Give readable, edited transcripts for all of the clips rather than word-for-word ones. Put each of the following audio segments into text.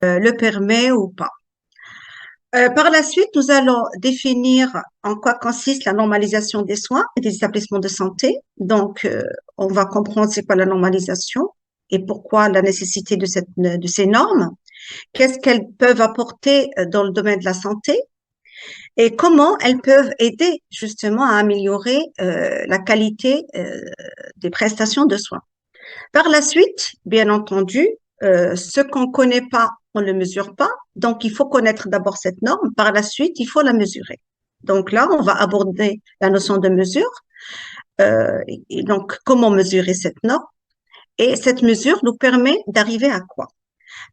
le permet ou pas. Par la suite, nous allons définir en quoi consiste la normalisation des soins et des établissements de santé. Donc, on va comprendre c'est quoi la normalisation et pourquoi la nécessité de ces normes, qu'est-ce qu'elles peuvent apporter dans le domaine de la santé et comment elles peuvent aider justement à améliorer la qualité des prestations de soins. Par la suite, bien entendu, ce qu'on ne connaît pas, on ne le mesure pas. Donc, il faut connaître d'abord cette norme. Par la suite, il faut la mesurer. Donc là, on va aborder la notion de mesure. Et donc, comment mesurer cette norme? Et cette mesure nous permet d'arriver à quoi?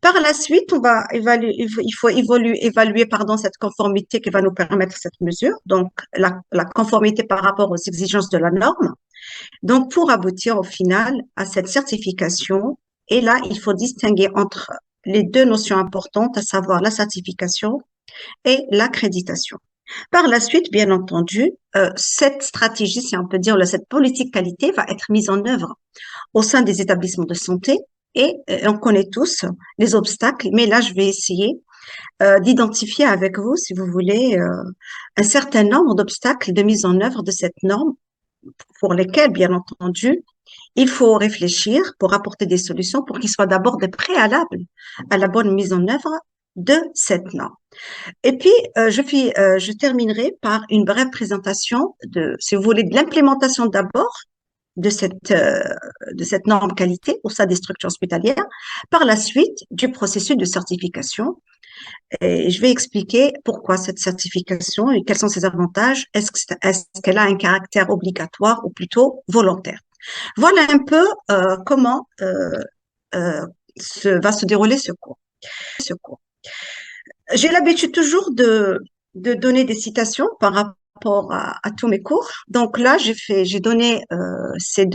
Par la suite, on va évaluer, il faut évaluer pardon, cette conformité qui va nous permettre cette mesure, donc la conformité par rapport aux exigences de la norme. Donc, pour aboutir au final à cette certification, et là, il faut distinguer entre les deux notions importantes, à savoir la certification et l'accréditation. Par la suite, bien entendu, cette stratégie, si on peut dire, cette politique qualité va être mise en œuvre au sein des établissements de santé et on connaît tous les obstacles, mais là, je vais essayer d'identifier avec vous, si vous voulez, un certain nombre d'obstacles de mise en œuvre de cette norme pour lesquels, bien entendu, il faut réfléchir pour apporter des solutions pour qu'ils soient d'abord des préalables à la bonne mise en œuvre de cette norme. Et puis, je terminerai par une brève présentation de, si vous voulez, de l'implémentation d'abord de cette norme qualité au sein des structures hospitalières, par la suite du processus de certification. Et je vais expliquer pourquoi cette certification et quels sont ses avantages. Est-ce qu'elle a un caractère obligatoire ou plutôt volontaire? Voilà un peu comment va se dérouler ce cours. J'ai l'habitude toujours de donner des citations par rapport à tous mes cours. Donc là, j'ai donné ces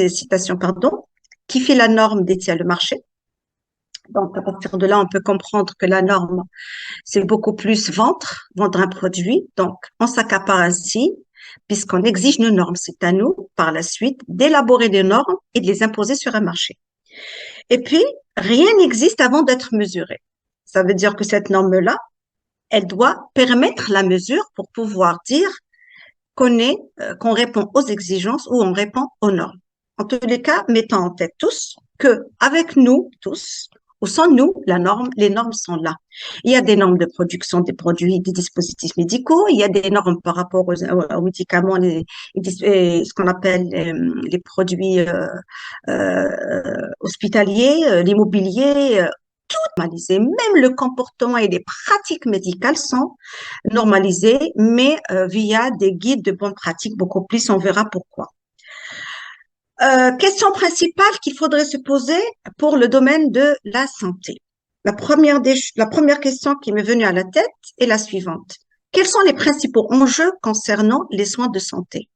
citations, pardon, qui fait la norme détient le marché. Donc à partir de là, on peut comprendre que la norme, c'est beaucoup plus vendre un produit. Donc on s'accapare ainsi, puisqu'on exige nos normes. C'est à nous, par la suite, d'élaborer des normes et de les imposer sur un marché. Et puis, rien n'existe avant d'être mesuré. Ça veut dire que cette norme-là, elle doit permettre la mesure pour pouvoir dire qu'on répond aux exigences ou on répond aux normes. En tous les cas, mettons en tête tous que avec nous tous, ou sans nous, les normes sont là. Il y a des normes de production des produits, des dispositifs médicaux, il y a des normes par rapport aux médicaments, ce qu'on appelle les produits hospitaliers, l'immobilier, normalisé. Même le comportement et les pratiques médicales sont normalisés, mais via des guides de bonnes pratiques beaucoup plus. On verra pourquoi. Question principale qu'il faudrait se poser pour le domaine de la santé. La première question qui m'est venue à la tête est la suivante. Quels sont les principaux enjeux concernant les soins de santé?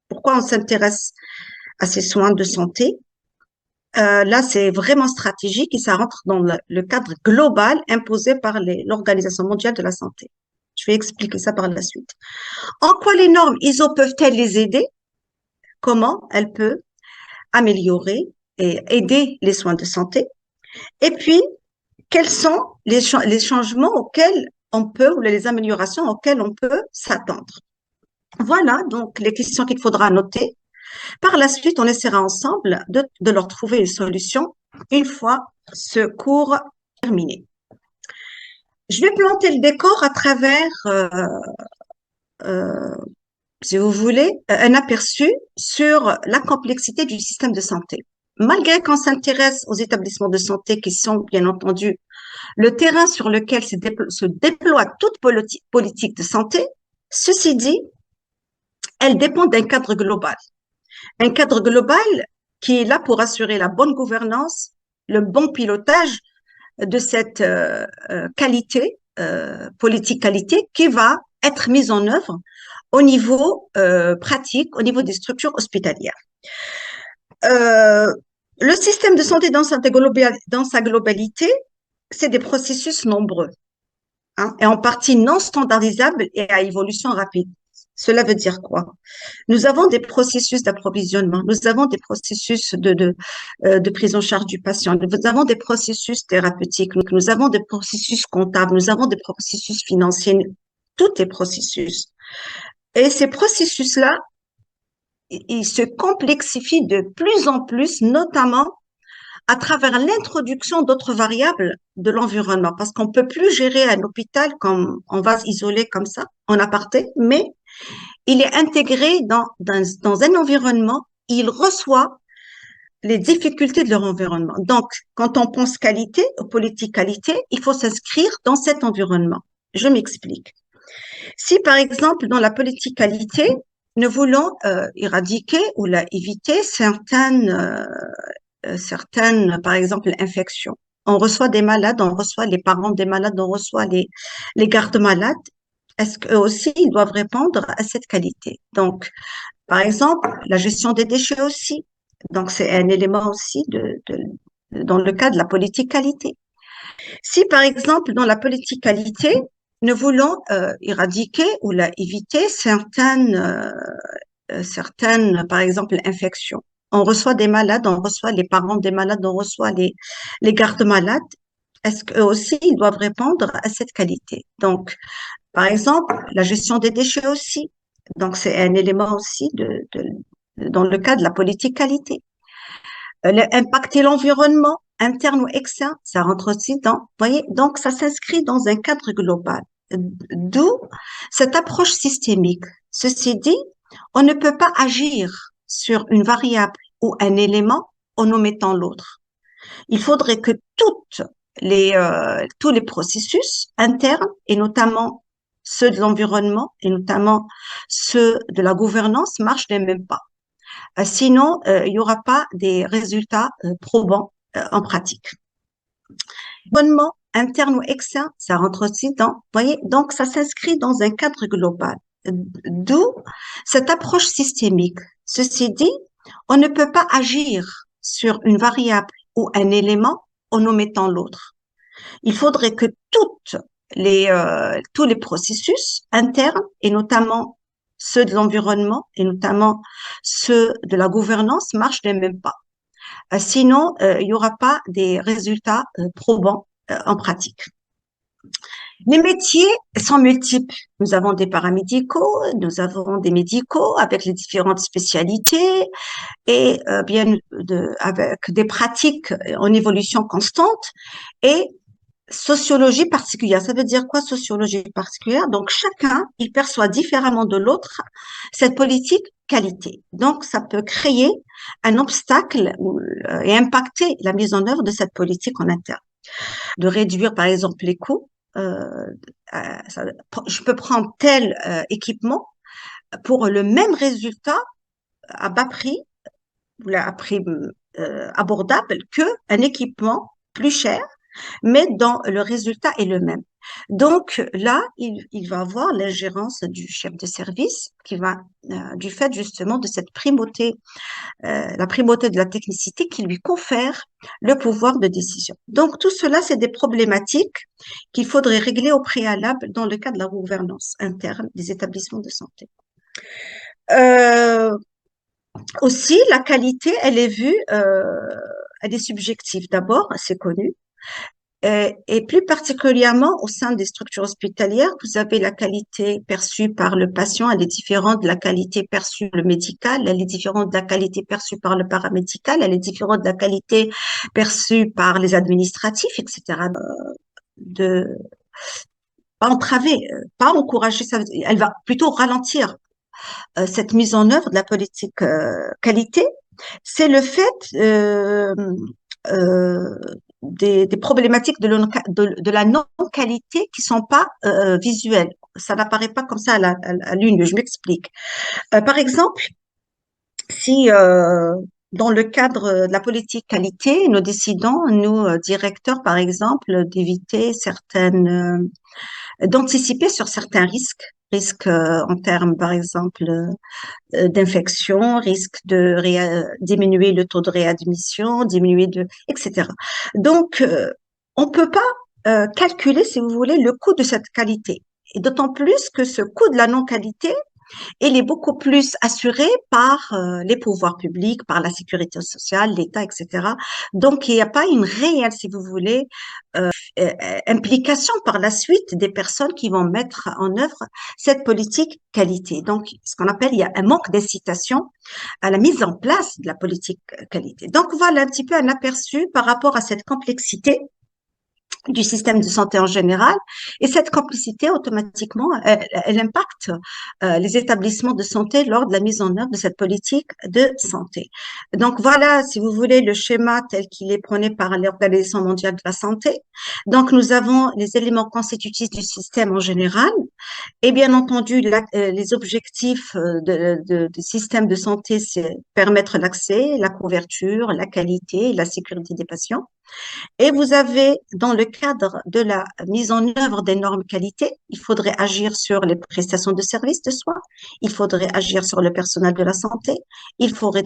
Pourquoi on s'intéresse à ces soins de santé? Là, c'est vraiment stratégique et ça rentre dans le cadre global imposé par l'Organisation mondiale de la santé. Je vais expliquer ça par la suite. En quoi les normes ISO peuvent-elles les aider? Comment elles peuvent améliorer et aider les soins de santé? Et puis, quels sont les changements auxquels on peut, ou les améliorations auxquelles on peut s'attendre? Voilà donc les questions qu'il faudra noter. Par la suite, on essaiera ensemble de leur trouver une solution une fois ce cours terminé. Je vais planter le décor à travers, euh, si vous voulez, un aperçu sur la complexité du système de santé. Malgré qu'on s'intéresse aux établissements de santé qui sont, bien entendu, le terrain sur lequel se déploie toute politique de santé, ceci dit, elle dépend d'un cadre global. Un cadre global qui est là pour assurer la bonne gouvernance, le bon pilotage de cette qualité, politique qualité, qui va être mise en œuvre au niveau pratique, au niveau des structures hospitalières. Euh, le système de santé dans sa globalité, c'est des processus nombreux, hein, et en partie non standardisables et à évolution rapide. Cela veut dire quoi? Nous avons des processus d'approvisionnement, nous avons des processus de prise en charge du patient, nous avons des processus thérapeutiques, nous avons des processus comptables, nous avons des processus financiers, tous les processus. Et ces processus-là, ils se complexifient de plus en plus, notamment à travers l'introduction d'autres variables de l'environnement, parce qu'on peut plus gérer un hôpital comme on va isoler comme ça, en aparté, mais il est intégré dans un environnement, il reçoit les difficultés de leur environnement. Donc, quand on pense qualité, politique qualité, il faut s'inscrire dans cet environnement. Je m'explique. Si, par exemple, dans la politique qualité, nous voulons éradiquer ou éviter certaines, par exemple, infections. On reçoit des malades, on reçoit les parents des malades, on reçoit les gardes malades. Est-ce qu'eux aussi, ils doivent répondre à cette qualité? Donc, par exemple, la gestion des déchets aussi. Donc, c'est un élément aussi dans le cas de la politique qualité. Si, par exemple, dans la politique qualité, nous voulons éradiquer ou éviter certaines, par exemple, infections. On reçoit des malades, on reçoit les parents des malades, on reçoit les gardes malades. Est-ce qu'eux aussi, ils doivent répondre à cette qualité? Donc, par exemple, la gestion des déchets aussi. Donc, c'est un élément aussi dans le cas de la politique qualité. Impacter l'environnement, interne ou externe, ça rentre aussi vous voyez, donc ça s'inscrit dans un cadre global. D'où cette approche systémique. Ceci dit, on ne peut pas agir sur une variable ou un élément en omettant l'autre. Il faudrait que tous les processus internes, et notamment ceux de l'environnement, et notamment ceux de la gouvernance, marchent des mêmes pas. Sinon, il n'y aura pas des résultats probants en pratique. L'environnement interne ou externe, ça rentre aussi vous voyez, donc ça s'inscrit dans un cadre global. D'où cette approche systémique. Ceci dit, on ne peut pas agir sur une variable ou un élément en omettant l'autre. Il faudrait que tous les processus internes, et notamment ceux de l'environnement, et notamment ceux de la gouvernance, marchent des mêmes pas. Sinon, il n'y aura pas des résultats probants en pratique. Les métiers sont multiples. Nous avons des paramédicaux, nous avons des médicaux avec les différentes spécialités et avec des pratiques en évolution constante et sociologie particulière. Ça veut dire quoi, sociologie particulière? Donc, chacun, il perçoit différemment de l'autre cette politique qualité. Donc, ça peut créer un obstacle et impacter la mise en œuvre de cette politique en interne. De réduire, par exemple, les coûts. Je peux prendre tel équipement pour le même résultat à bas prix, ou à prix abordable, qu'un équipement plus cher, mais dans le résultat est le même. Donc là, il va avoir l'ingérence du chef de service qui va, du fait justement de cette primauté, la primauté de la technicité qui lui confère le pouvoir de décision. Donc tout cela, c'est des problématiques qu'il faudrait régler au préalable dans le cadre de la gouvernance interne des établissements de santé. Aussi, la qualité, elle est vue, elle est subjective d'abord, c'est connu. Et plus particulièrement au sein des structures hospitalières, vous avez la qualité perçue par le patient, elle est différente de la qualité perçue par le médical, elle est différente de la qualité perçue par le paramédical, elle est différente de la qualité perçue par les administratifs, etc. De pas entraver, pas encourager, elle va plutôt ralentir cette mise en œuvre de la politique qualité. C'est le fait euh, des problématiques de la non-qualité qui sont pas visuelles. Ça n'apparaît pas comme ça à l'une, je m'explique. Par exemple, si dans le cadre de la politique qualité, nous décidons, nous, directeurs, par exemple, d'éviter d'anticiper sur certains risques en termes, par exemple, d'infection, risque de diminuer le taux de réadmission, etc. Donc, on peut pas calculer, si vous voulez, le coût de cette qualité. Et d'autant plus que ce coût de la non-qualité, Il est beaucoup plus assuré par les pouvoirs publics, par la sécurité sociale, l'État, etc. Donc, il n'y a pas une réelle, si vous voulez, implication par la suite des personnes qui vont mettre en œuvre cette politique qualité. Donc, ce qu'on appelle, il y a un manque d'incitation à la mise en place de la politique qualité. Donc, voilà un petit peu un aperçu par rapport à cette complexité du système de santé en général. Et cette complicité, automatiquement, elle impacte les établissements de santé lors de la mise en œuvre de cette politique de santé. Donc voilà, si vous voulez, le schéma tel qu'il est prôné par l'Organisation mondiale de la santé. Donc nous avons les éléments constitutifs du système en général et bien entendu les objectifs du système de santé, c'est permettre l'accès, la couverture, la qualité et la sécurité des patients. Et vous avez, dans le cadre de la mise en œuvre des normes qualité, il faudrait agir sur les prestations de services de soins, il faudrait agir sur le personnel de la santé, il faudrait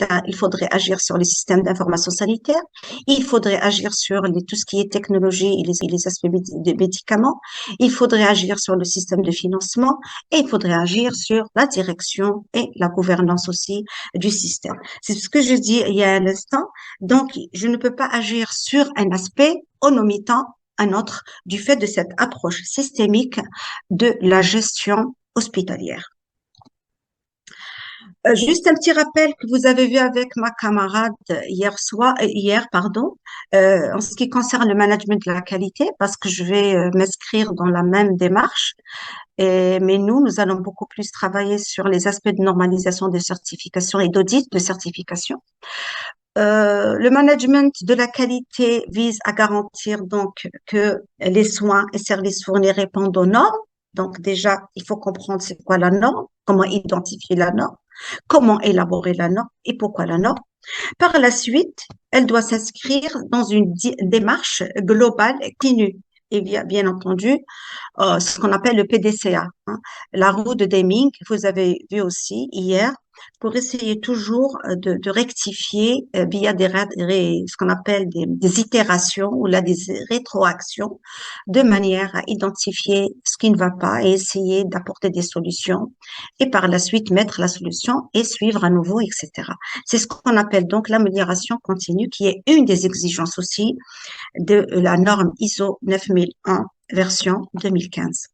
agir sur les systèmes d'information sanitaire, il faudrait agir sur tout ce qui est technologie et les aspects des médicaments, il faudrait agir sur le système de financement et il faudrait agir sur la direction et la gouvernance aussi du système. C'est ce que je dis il y a un instant. Donc, je ne peux pas agir sur un aspect en omettant un autre du fait de cette approche systémique de la gestion hospitalière. Juste un petit rappel que vous avez vu avec ma camarade hier, pardon, en ce qui concerne le management de la qualité, parce que je vais m'inscrire dans la même démarche. Mais nous allons beaucoup plus travailler sur les aspects de normalisation de certification et d'audit de certification. Le management de la qualité vise à garantir donc que les soins et services fournis répondent aux normes. Donc déjà, il faut comprendre c'est quoi la norme, comment identifier la norme, comment élaborer la norme et pourquoi la norme. Par la suite, elle doit s'inscrire dans une démarche globale et continue. Et bien entendu, ce qu'on appelle le PDCA, hein, la roue de Deming, vous avez vu aussi hier, pour essayer toujours de rectifier via ce qu'on appelle des itérations ou là des rétroactions, de manière à identifier ce qui ne va pas et essayer d'apporter des solutions et par la suite mettre la solution et suivre à nouveau, etc. C'est ce qu'on appelle donc l'amélioration continue, qui est une des exigences aussi de la norme ISO 9001 version 2015.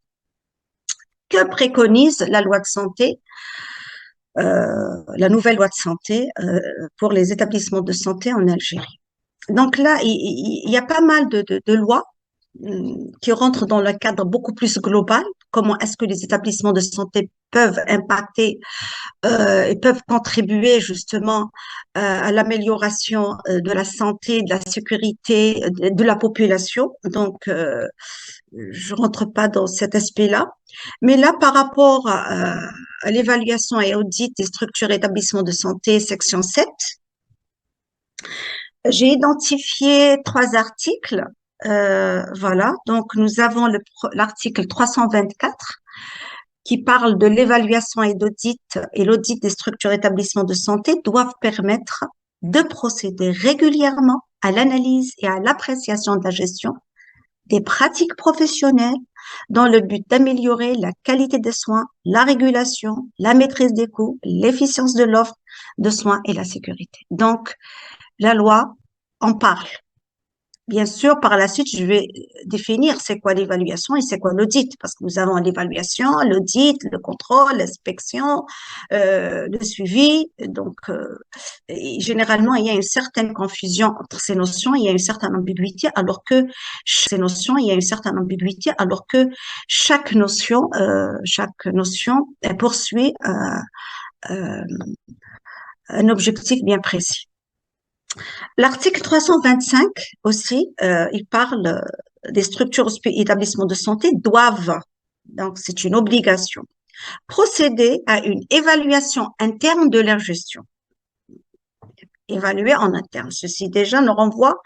Que préconise la loi de santé, la nouvelle loi de santé pour les établissements de santé en Algérie? Donc là, il y a pas mal de lois qui rentrent dans le cadre beaucoup plus global. Comment est-ce que les établissements de santé peuvent impacter et peuvent contribuer justement à l'amélioration de la santé, de la sécurité de la population. Donc, je rentre pas dans cet aspect-là. Mais là, par rapport à l'évaluation et audit des structures et établissements de santé, section 7, j'ai identifié 3 articles. Voilà, donc nous avons l'article 324 qui parle de l'évaluation et l'audit des structures et établissements de santé doivent permettre de procéder régulièrement à l'analyse et à l'appréciation de la gestion des pratiques professionnelles dans le but d'améliorer la qualité des soins, la régulation, la maîtrise des coûts, l'efficience de l'offre de soins et la sécurité. Donc, la loi en parle. Bien sûr, par la suite, je vais définir c'est quoi l'évaluation et c'est quoi l'audit, parce que nous avons l'évaluation, l'audit, le contrôle, l'inspection, le suivi. Donc, généralement, il y a une certaine confusion entre ces notions, il y a une certaine ambiguïté, alors que chaque notion poursuit un objectif bien précis. L'article 325 aussi, il parle des structures et établissements de santé doivent, donc c'est une obligation, procéder à une évaluation interne de leur gestion. Évaluer en interne. Ceci déjà nous renvoie,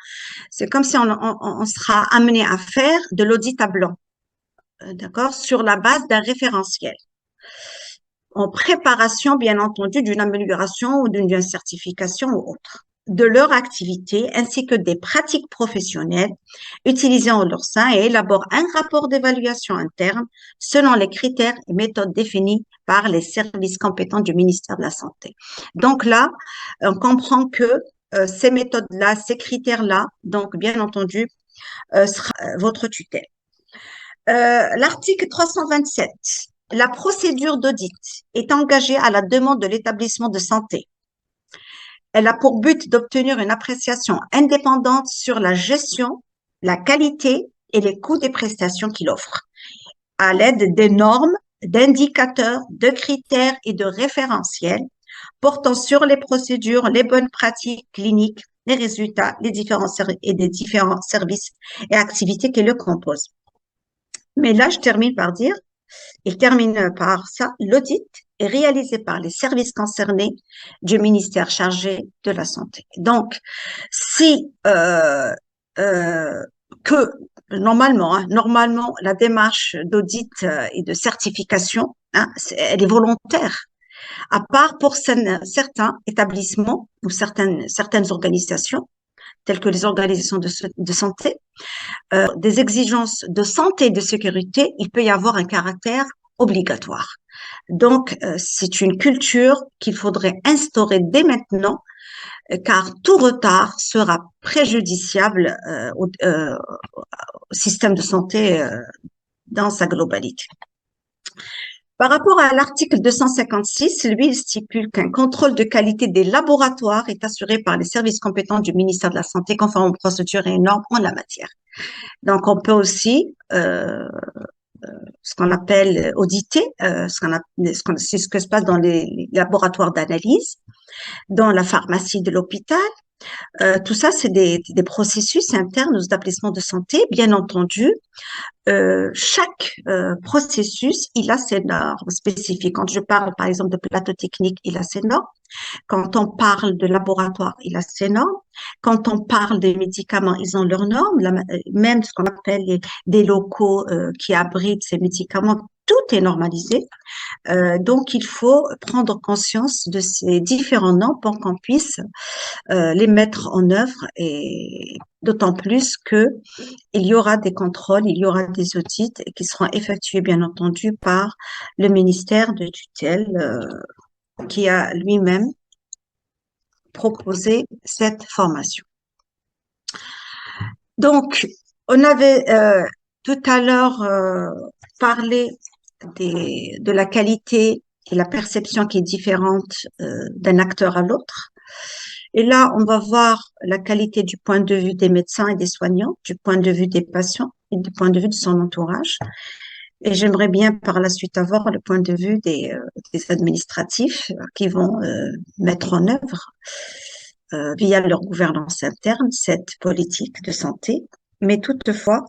c'est comme si on sera amené à faire de l'audit à blanc, d'accord, sur la base d'un référentiel, en préparation bien entendu d'une amélioration ou d'une certification ou autre. de leur activité ainsi que des pratiques professionnelles utilisées en leur sein et élabore un rapport d'évaluation interne selon les critères et méthodes définis par les services compétents du ministère de la Santé. Donc là, on comprend que ces méthodes-là, ces critères-là, donc bien entendu, sera votre tutelle. L'article 327, la procédure d'audit est engagée à la demande de l'établissement de santé. Elle a pour but d'obtenir une appréciation indépendante sur la gestion, la qualité et les coûts des prestations qu'il offre, à l'aide des normes, d'indicateurs, de critères et de référentiels portant sur les procédures, les bonnes pratiques cliniques, les résultats, les différents services et activités qui le composent. Mais là, il termine par ça, l'audit est réalisé par les services concernés du ministère chargé de la santé. Donc, si que normalement, la démarche d'audit et de certification, elle est volontaire, à part pour certains établissements ou certaines organisations, telles que les organisations de santé, des exigences de santé et de sécurité, il peut y avoir un caractère obligatoire. Donc, c'est une culture qu'il faudrait instaurer dès maintenant, car tout retard sera préjudiciable au système de santé dans sa globalité. Par rapport à l'article 256, lui, il stipule qu'un contrôle de qualité des laboratoires est assuré par les services compétents du ministère de la Santé conforme aux procédures et normes en la matière. Donc, on peut aussi ce qu'on appelle auditer, c'est ce que se passe dans les laboratoires d'analyse, dans la pharmacie de l'hôpital. Tout ça, c'est des processus internes aux établissements de santé. Bien entendu, chaque processus, il a ses normes spécifiques. Quand je parle, par exemple, de plateau technique, il a ses normes. Quand on parle de laboratoire, il a ses normes. Quand on parle des médicaments, ils ont leurs normes. Même ce qu'on appelle des locaux qui abritent ces médicaments, tout est normalisé. Donc, il faut prendre conscience de ces différents normes pour qu'on puisse les mettre en œuvre et d'autant plus que il y aura des contrôles, il y aura des audits qui seront effectués, bien entendu, par le ministère de tutelle qui a lui-même proposé cette formation. Donc, on avait tout à l'heure parlé de la qualité et la perception qui est différente d'un acteur à l'autre. Et là, on va voir la qualité du point de vue des médecins et des soignants, du point de vue des patients et du point de vue de son entourage. Et j'aimerais bien par la suite avoir le point de vue des administratifs qui vont mettre en œuvre via leur gouvernance interne cette politique de santé. Mais toutefois,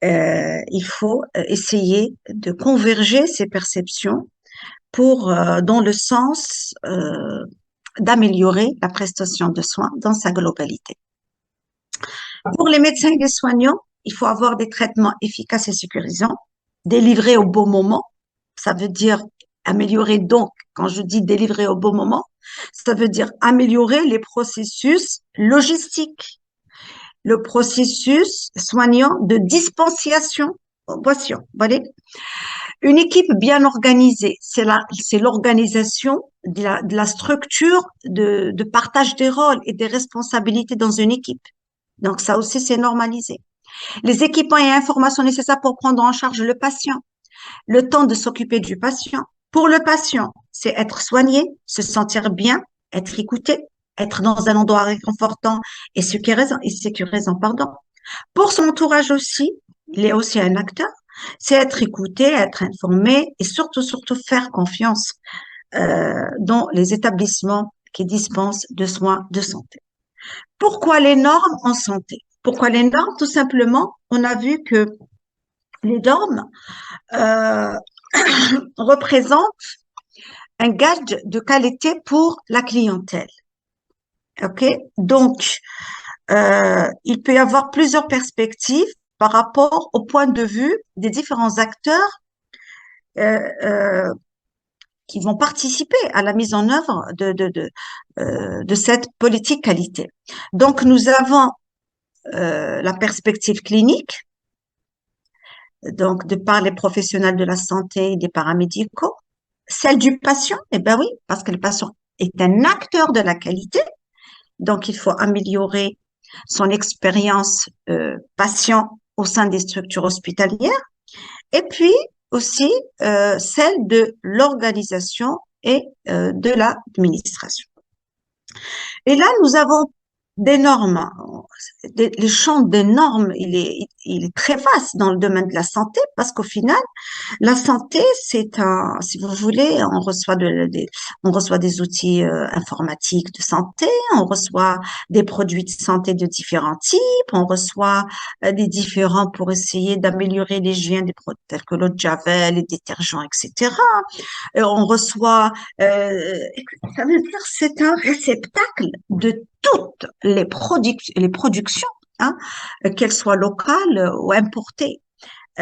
il faut essayer de converger ces perceptions dans le sens d'améliorer la prestation de soins dans sa globalité. Pour les médecins et les soignants, il faut avoir des traitements efficaces et sécurisants, délivrés au bon moment. Ça veut dire améliorer donc, quand je dis délivrer au bon moment, ça veut dire améliorer les processus logistiques, le processus soignant de dispensation aux patients. Voyez, une équipe bien organisée, c'est l'organisation de la structure de partage des rôles et des responsabilités dans une équipe. Donc ça aussi, c'est normalisé. Les équipements et informations nécessaires pour prendre en charge le patient, le temps de s'occuper du patient. Pour le patient, c'est être soigné, se sentir bien, être écouté, être dans un endroit réconfortant et sécurisant, pardon. Pour son entourage aussi, il est aussi un acteur, c'est être écouté, être informé et surtout faire confiance dans les établissements qui dispensent de soins de santé. Pourquoi les normes en santé? Pourquoi les normes? Tout simplement, on a vu que les normes représentent un gage de qualité pour la clientèle. Ok? Donc, il peut y avoir plusieurs perspectives par rapport au point de vue des différents acteurs qui vont participer à la mise en œuvre de cette politique qualité. Donc, nous avons la perspective clinique, donc de par les professionnels de la santé et des paramédicaux, celle du patient, eh ben oui, parce que le patient est un acteur de la qualité, donc il faut améliorer son expérience patient au sein des structures hospitalières, et puis aussi celle de l'organisation et de l'administration. Et là, nous avons des normes. Le champ des normes, il est très vaste dans le domaine de la santé parce qu'au final, la santé, c'est un, si vous voulez, on reçoit des outils informatiques de santé, on reçoit des produits de santé de différents types, on reçoit des différents pour essayer d'améliorer l'hygiène des produits tels que l'eau de javel, les détergents, etc. On reçoit, ça veut dire c'est un réceptacle de toutes les productions, hein, qu'elles soient locales ou importées.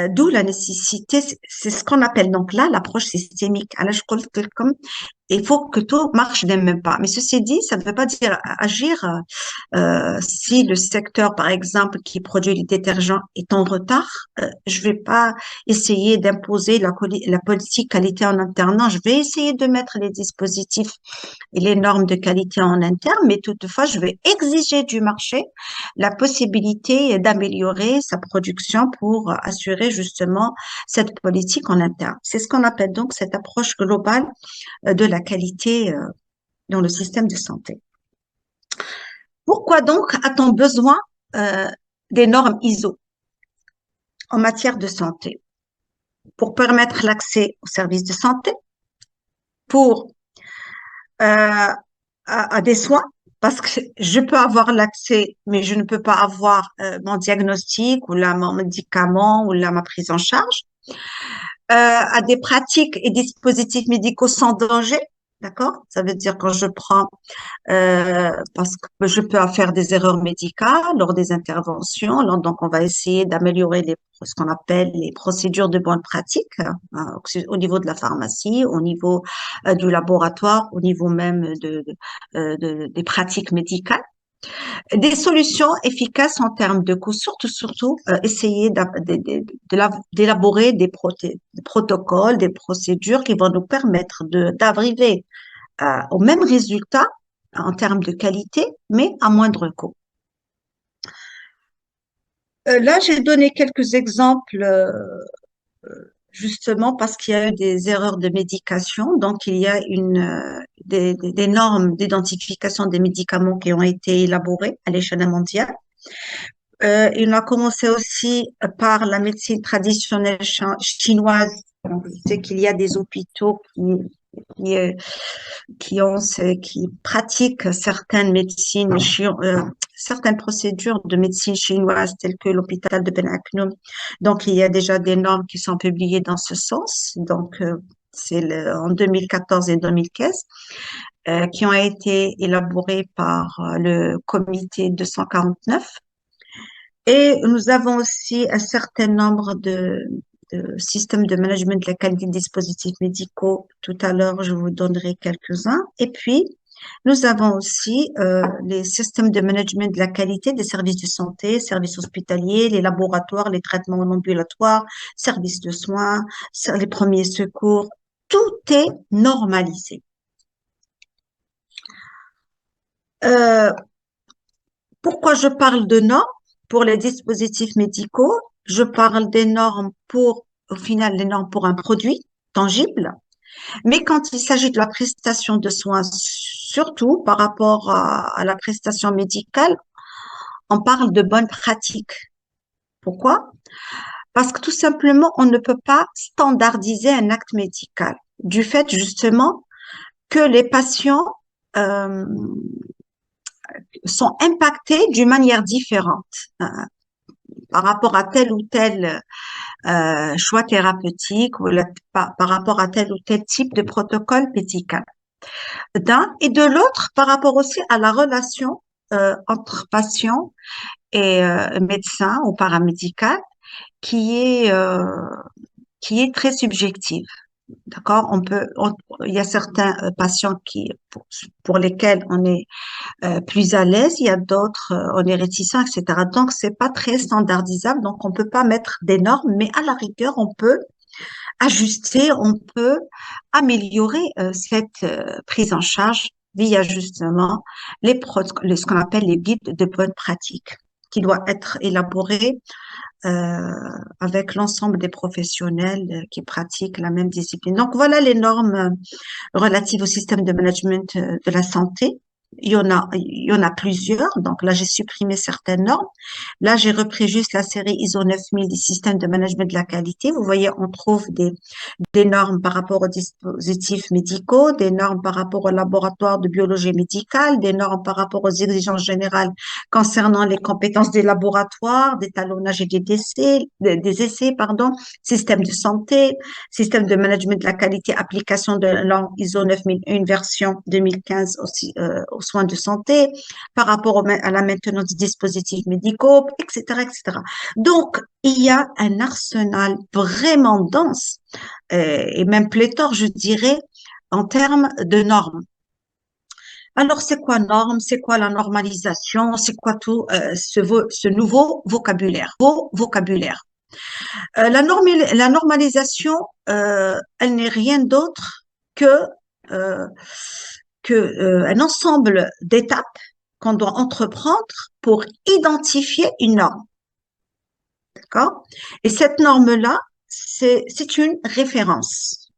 D'où la nécessité, c'est ce qu'on appelle donc là l'approche systémique. Alors, je crois que comme il faut que tout marche d'un même pas. Mais ceci dit, ça ne veut pas dire agir si le secteur, par exemple, qui produit les détergents est en retard. Je vais pas essayer d'imposer la politique qualité en interne. Non, je vais essayer de mettre les dispositifs et les normes de qualité en interne, mais toutefois, je vais exiger du marché la possibilité d'améliorer sa production pour assurer justement cette politique en interne. C'est ce qu'on appelle donc cette approche globale de la qualité dans le système de santé. Pourquoi donc a-t-on besoin euh, des normes ISO en matière de santé? Pour permettre l'accès aux services de santé, pour à des soins, parce que je peux avoir l'accès, mais je ne peux pas avoir mon diagnostic ou là mon médicament ou là ma prise en charge, à des pratiques et dispositifs médicaux sans danger. D'accord? Ça veut dire quand je prends parce que je peux faire des erreurs médicales lors des interventions. Donc, on va essayer d'améliorer ce qu'on appelle les procédures de bonne pratique hein, au niveau de la pharmacie, au niveau du laboratoire, au niveau même des pratiques médicales. Des solutions efficaces en termes de coûts, surtout essayer d'élaborer des protocoles, des procédures qui vont nous permettre d'arriver au même résultat en termes de qualité, mais à moindre coût. Là, j'ai donné quelques exemples justement parce qu'il y a eu des erreurs de médication. Donc, il y a des normes d'identification des médicaments qui ont été élaborées à l'échelle mondiale. Il a commencé aussi par la médecine traditionnelle chinoise. Donc, je sais qu'il y a des hôpitaux qui, euh, qui pratiquent certaines médecines, certaines procédures de médecine chinoise telles que l'hôpital de Ben Aknoum. Donc, il y a déjà des normes qui sont publiées dans ce sens. Donc, c'est en 2014 et 2015 qui ont été élaborées par le comité 249. Et nous avons aussi un certain nombre de systèmes de management de la qualité des dispositifs médicaux. Tout à l'heure, je vous donnerai quelques-uns. Et puis, nous avons aussi les systèmes de management de la qualité des services de santé, services hospitaliers, les laboratoires, les traitements en ambulatoire, services de soins, les premiers secours. Tout est normalisé. Euh, Pourquoi je parle de normes pour les dispositifs médicaux? Je parle des normes pour, au final, les normes pour un produit tangible. Mais quand il s'agit de la prestation de soins, surtout par rapport à la prestation médicale, on parle de bonnes pratiques. Pourquoi? Parce que tout simplement, on ne peut pas standardiser un acte médical du fait justement que les patients euh, sont impactés d'une manière différente par rapport à tel ou tel choix thérapeutique ou par rapport à tel ou tel type de protocole médical. D'un et de l'autre par rapport aussi à la relation entre patient et médecin ou paramédical qui est très subjective. D'accord? Il y a certains patients pour lesquels on est plus à l'aise, il y a d'autres, on est réticent, etc. Donc, c'est pas très standardisable, donc on peut pas mettre des normes, mais à la rigueur, on peut ajuster, on peut améliorer cette prise en charge via justement ce qu'on appelle les guides de bonne pratique, qui doit être élaboré avec l'ensemble des professionnels qui pratiquent la même discipline. Donc voilà les normes relatives au système de management de la santé. Il y en a plusieurs. Donc là, j'ai supprimé certaines normes. Là, j'ai repris juste la série ISO 9000 des systèmes de management de la qualité. Vous voyez, on trouve des normes par rapport aux dispositifs médicaux, des normes par rapport au laboratoire de biologie médicale, des normes par rapport aux exigences générales concernant les compétences des laboratoires, d'étalonnage et des essais, pardon, système de santé, système de management de la qualité, application de la norme ISO 9001 version 2015 aussi, aux soins de santé, par rapport à la maintenance des dispositifs médicaux, etc., etc. Donc, il y a un arsenal vraiment dense et même pléthore, je dirais, en termes de normes. Alors, c'est quoi norme? C'est quoi la normalisation? C'est quoi tout ce nouveau vocabulaire? La normalisation, elle n'est rien d'autre que, euh, un ensemble d'étapes qu'on doit entreprendre pour identifier une norme. D'accord? Et cette norme-là, c'est une référence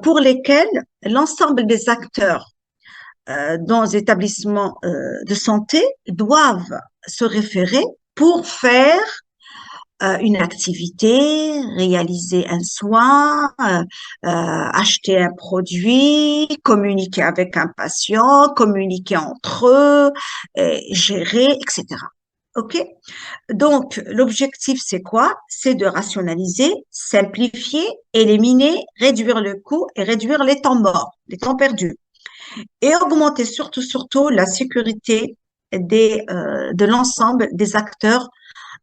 pour lesquelles l'ensemble des acteurs dans les établissements de santé doivent se référer pour faire une activité, réaliser un soin, acheter un produit, communiquer avec un patient, communiquer entre eux, gérer, etc. OK? Donc, l'objectif, c'est quoi? C'est de rationaliser, simplifier, éliminer, réduire le coût et réduire les temps morts, les temps perdus. Et augmenter surtout la sécurité de l'ensemble des acteurs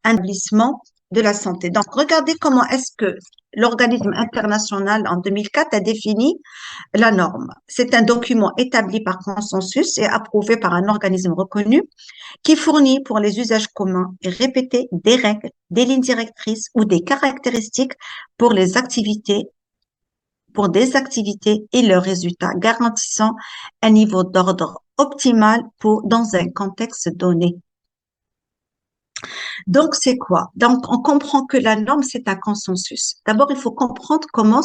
établissements de la santé. Donc, regardez comment est-ce que l'organisme international en 2004 a défini la norme. C'est un document établi par consensus et approuvé par un organisme reconnu qui fournit pour les usages communs et répétés des règles, des lignes directrices ou des caractéristiques pour des activités et leurs résultats, garantissant un niveau d'ordre optimal dans un contexte donné. Donc, c'est quoi? Donc, on comprend que la norme, c'est un consensus. D'abord, il faut comprendre comment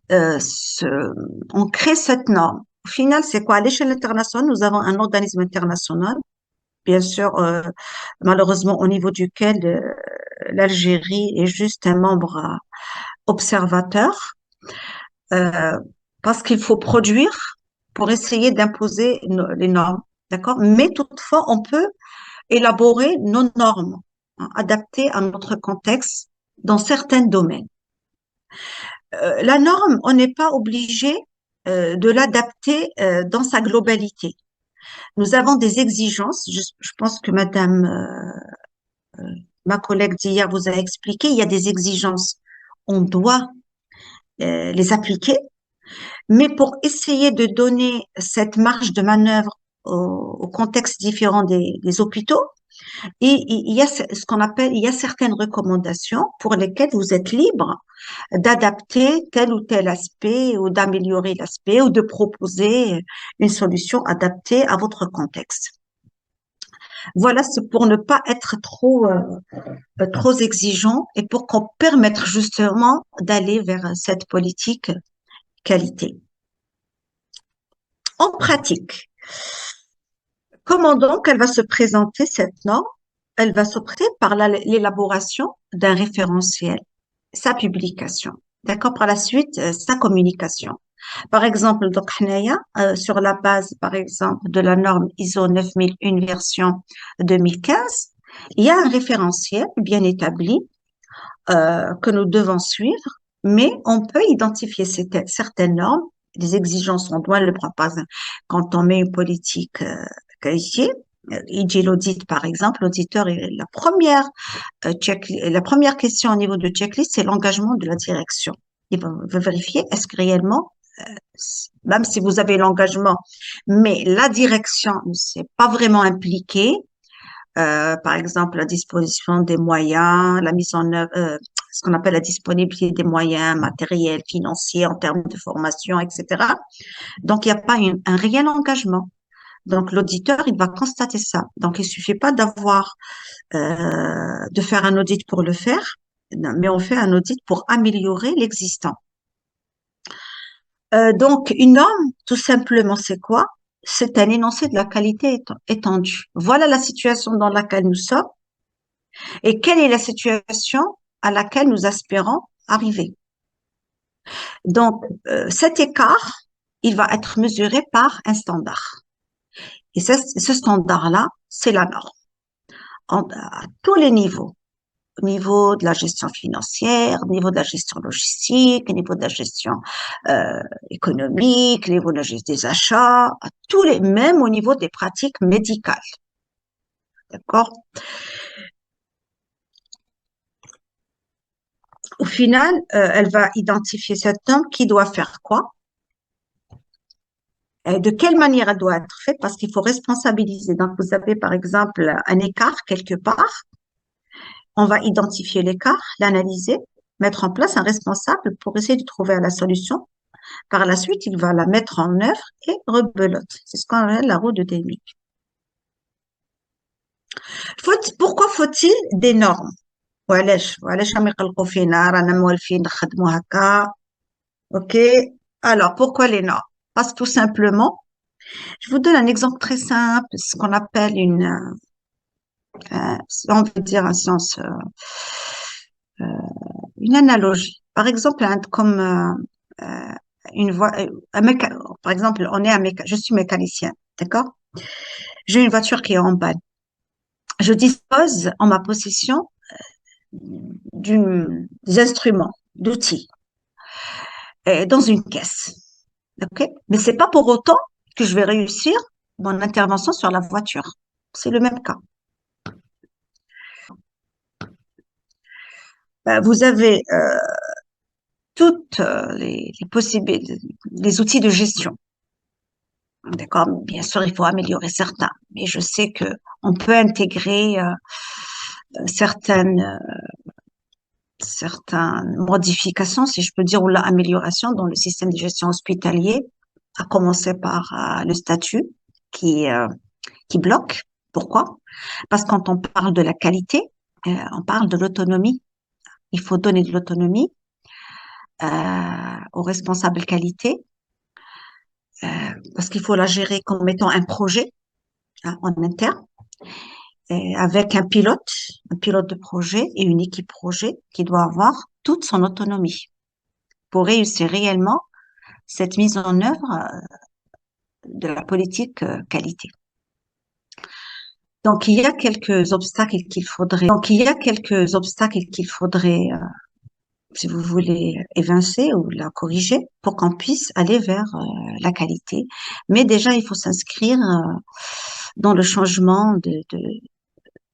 on crée cette norme. Au final, c'est quoi? À l'échelle internationale, nous avons un organisme international, bien sûr, malheureusement, au niveau duquel l'Algérie est juste un membre observateur, euh, parce qu'il faut produire pour essayer d'imposer les normes, d'accord? Mais toutefois, on peut élaborer nos normes, hein, adaptées à notre contexte dans certains domaines. La norme, on n'est pas obligé de l'adapter dans sa globalité. Nous avons des exigences, je pense que ma collègue d'hier vous a expliqué, il y a des exigences, on doit les appliquer, mais pour essayer de donner cette marge de manœuvre au contexte différent des hôpitaux, et il y a ce qu'on appelle, il y a certaines recommandations pour lesquelles vous êtes libre d'adapter tel ou tel aspect ou d'améliorer l'aspect ou de proposer une solution adaptée à votre contexte. Voilà, c'est pour ne pas être trop exigeant et pour qu'on permette justement d'aller vers cette politique qualité. En pratique, comment donc elle va se présenter cette norme? Elle va s'opérer par l'élaboration d'un référentiel, sa publication, d'accord, par la suite, sa communication. Par exemple, donc, sur la base, par exemple, de la norme ISO 9001 version 2015, il y a un référentiel bien établi que nous devons suivre, mais on peut identifier certaines normes, des exigences, on doit le proposer quand on met une politique qualifiée. IG l'audit, par exemple, l'auditeur, la première question au niveau de checklist, c'est l'engagement de la direction. va vérifier est-ce que réellement, même si vous avez l'engagement, mais la direction ne s'est pas vraiment impliquée, par exemple la disposition des moyens, la mise en œuvre, ce qu'on appelle la disponibilité des moyens matériels, financiers en termes de formation, etc. Donc, il n'y a pas un réel engagement. Donc, l'auditeur, il va constater ça. Donc, il suffit pas de faire un audit pour le faire, non, mais on fait un audit pour améliorer l'existant. Donc, une norme, tout simplement, c'est quoi? C'est un énoncé de la qualité étendue. Voilà la situation dans laquelle nous sommes et quelle est la situation à laquelle nous aspirons arriver. Donc, cet écart, il va être mesuré par un standard. Et ce standard-là, c'est la norme à tous les niveaux. Au niveau de la gestion financière, au niveau de la gestion logistique, au niveau de la gestion économique, au niveau de la gestion des achats, même au niveau des pratiques médicales. D'accord? Au final, elle va identifier cette norme qui doit faire quoi et de quelle manière elle doit être faite parce qu'il faut responsabiliser. Donc, vous avez par exemple un écart quelque part. On va identifier l'écart, l'analyser, mettre en place un responsable pour essayer de trouver la solution. Par la suite, il va la mettre en œuvre et rebelote. C'est ce qu'on appelle la roue de Deming. Pourquoi faut-il des normes? Ok. Alors, pourquoi les normes? Parce que tout simplement, je vous donne un exemple très simple, ce qu'on appelle on veut dire un sens, euh, une analogie. Par exemple, comme une voie, par exemple, je suis mécanicien, d'accord? J'ai une voiture qui est en panne. Je dispose en ma possession des instruments, d'outils, dans une caisse. Ok? Mais c'est pas pour autant que je vais réussir mon intervention sur la voiture. C'est le même cas. Vous avez toutes les possibilités, les outils de gestion. D'accord? Bien sûr, il faut améliorer certains, mais je sais que on peut intégrer certaines modifications, si je peux dire, ou l'amélioration dans le système de gestion hospitalier, à commencer par le statut qui, euh, qui bloque. Pourquoi? Parce que quand on parle de la qualité, on parle de l'autonomie. Il faut donner de l'autonomie aux responsables qualité euh, parce qu'il faut la gérer comme étant un projet hein, en interne avec un pilote de projet et une équipe projet qui doit avoir toute son autonomie pour réussir réellement cette mise en œuvre de la politique qualité. Donc, il y a quelques obstacles qu'il faudrait, si vous voulez, évincer ou la corriger pour qu'on puisse aller vers la qualité. Mais déjà, il faut s'inscrire dans le changement de